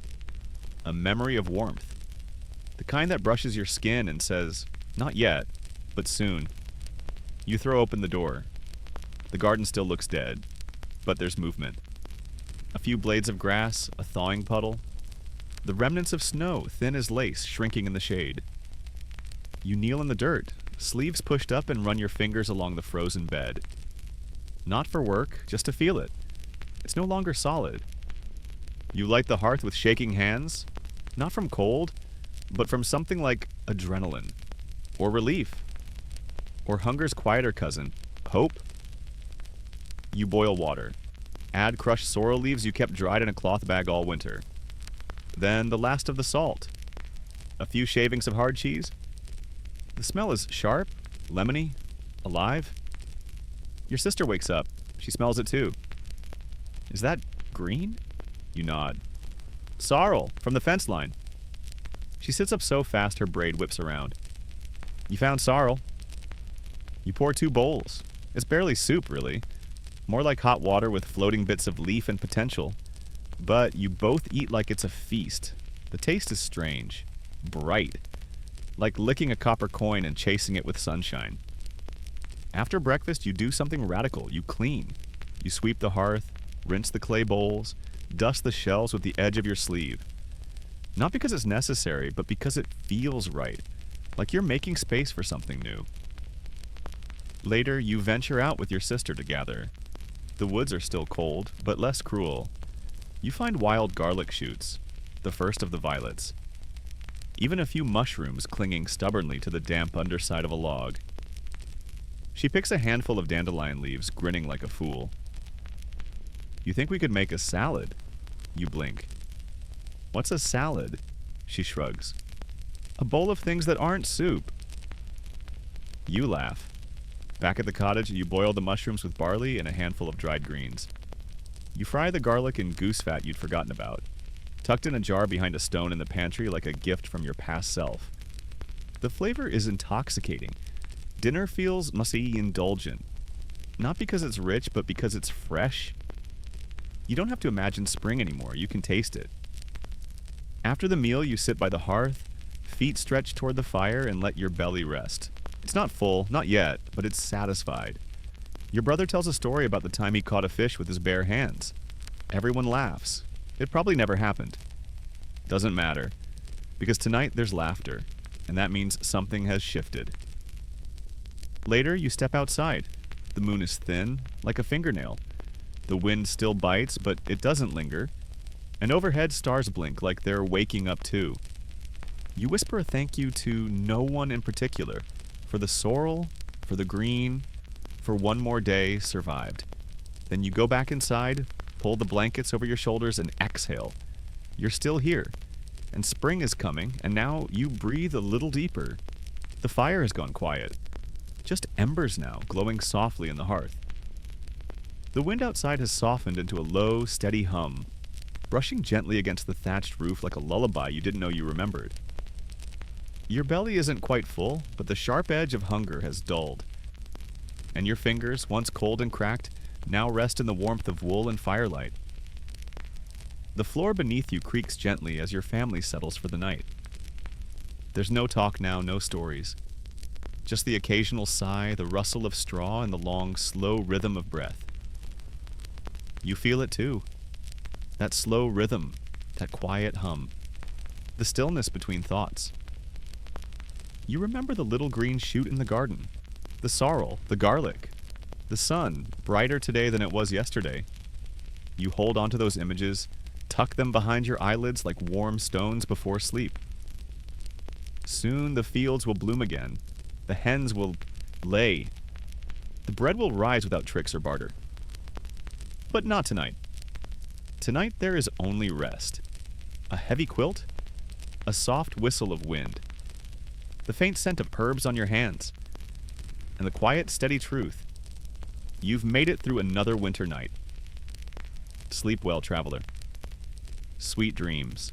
A memory of warmth. The kind that brushes your skin and says, not yet, but soon. You throw open the door. The garden still looks dead, but there's movement. A few blades of grass, a thawing puddle. The remnants of snow, thin as lace, shrinking in the shade. You kneel in the dirt, sleeves pushed up, and run your fingers along the frozen bed. Not for work, just to feel it. It's no longer solid. You light the hearth with shaking hands, not from cold, but from something like adrenaline, or relief, or hunger's quieter cousin, hope. You boil water. Add crushed sorrel leaves you kept dried in a cloth bag all winter. Then the last of the salt. A few shavings of hard cheese. The smell is sharp, lemony, alive. Your sister wakes up. She smells it too. Is that green? You nod. Sorrel, from the fence line. She sits up so fast her braid whips around. You found sorrel. You pour 2 bowls. It's barely soup, really. More like hot water with floating bits of leaf and potential. But you both eat like it's a feast. The taste is strange. Bright. Like licking a copper coin and chasing it with sunshine. After breakfast, you do something radical. You clean. You sweep the hearth, rinse the clay bowls, dust the shelves with the edge of your sleeve. Not because it's necessary, but because it feels right. Like you're making space for something new. Later, you venture out with your sister to gather. The woods are still cold, but less cruel. You find wild garlic shoots, the first of the violets. Even a few mushrooms clinging stubbornly to the damp underside of a log. She picks a handful of dandelion leaves, grinning like a fool. You think we could make a salad? You blink. What's a salad? She shrugs. A bowl of things that aren't soup. You laugh. Back at the cottage, you boil the mushrooms with barley and a handful of dried greens. You fry the garlic in goose fat you'd forgotten about, tucked in a jar behind a stone in the pantry like a gift from your past self. The flavor is intoxicating. Dinner feels must-be indulgent. Not because it's rich, but because it's fresh. You don't have to imagine spring anymore. You can taste it. After the meal, you sit by the hearth, feet stretched toward the fire, and let your belly rest. It's not full, not yet, but it's satisfied. Your brother tells a story about the time he caught a fish with his bare hands. Everyone laughs. It probably never happened. Doesn't matter, because tonight there's laughter, and that means something has shifted. Later, you step outside. The moon is thin, like a fingernail. The wind still bites, but it doesn't linger. And overhead, stars blink like they're waking up too. You whisper a thank you to no one in particular, for the sorrel, for the green, for one more day survived. Then you go back inside, pull the blankets over your shoulders, and exhale. You're still here, and spring is coming, and now you breathe a little deeper. The fire has gone quiet. Just embers now, glowing softly in the hearth. The wind outside has softened into a low, steady hum, brushing gently against the thatched roof like a lullaby you didn't know you remembered. Your belly isn't quite full, but the sharp edge of hunger has dulled. And your fingers, once cold and cracked, now rest in the warmth of wool and firelight. The floor beneath you creaks gently as your family settles for the night. There's no talk now, no stories. Just the occasional sigh, the rustle of straw, and the long, slow rhythm of breath. You feel it too. That slow rhythm, that quiet hum. The stillness between thoughts. You remember the little green shoot in the garden. The sorrel, the garlic. The sun, brighter today than it was yesterday. You hold onto those images, tuck them behind your eyelids like warm stones before sleep. Soon the fields will bloom again. The hens will lay. The bread will rise without tricks or barter. But not tonight. Tonight there is only rest. A heavy quilt, a soft whistle of wind, the faint scent of herbs on your hands, and the quiet, steady truth. You've made it through another winter night. Sleep well, traveler. Sweet dreams.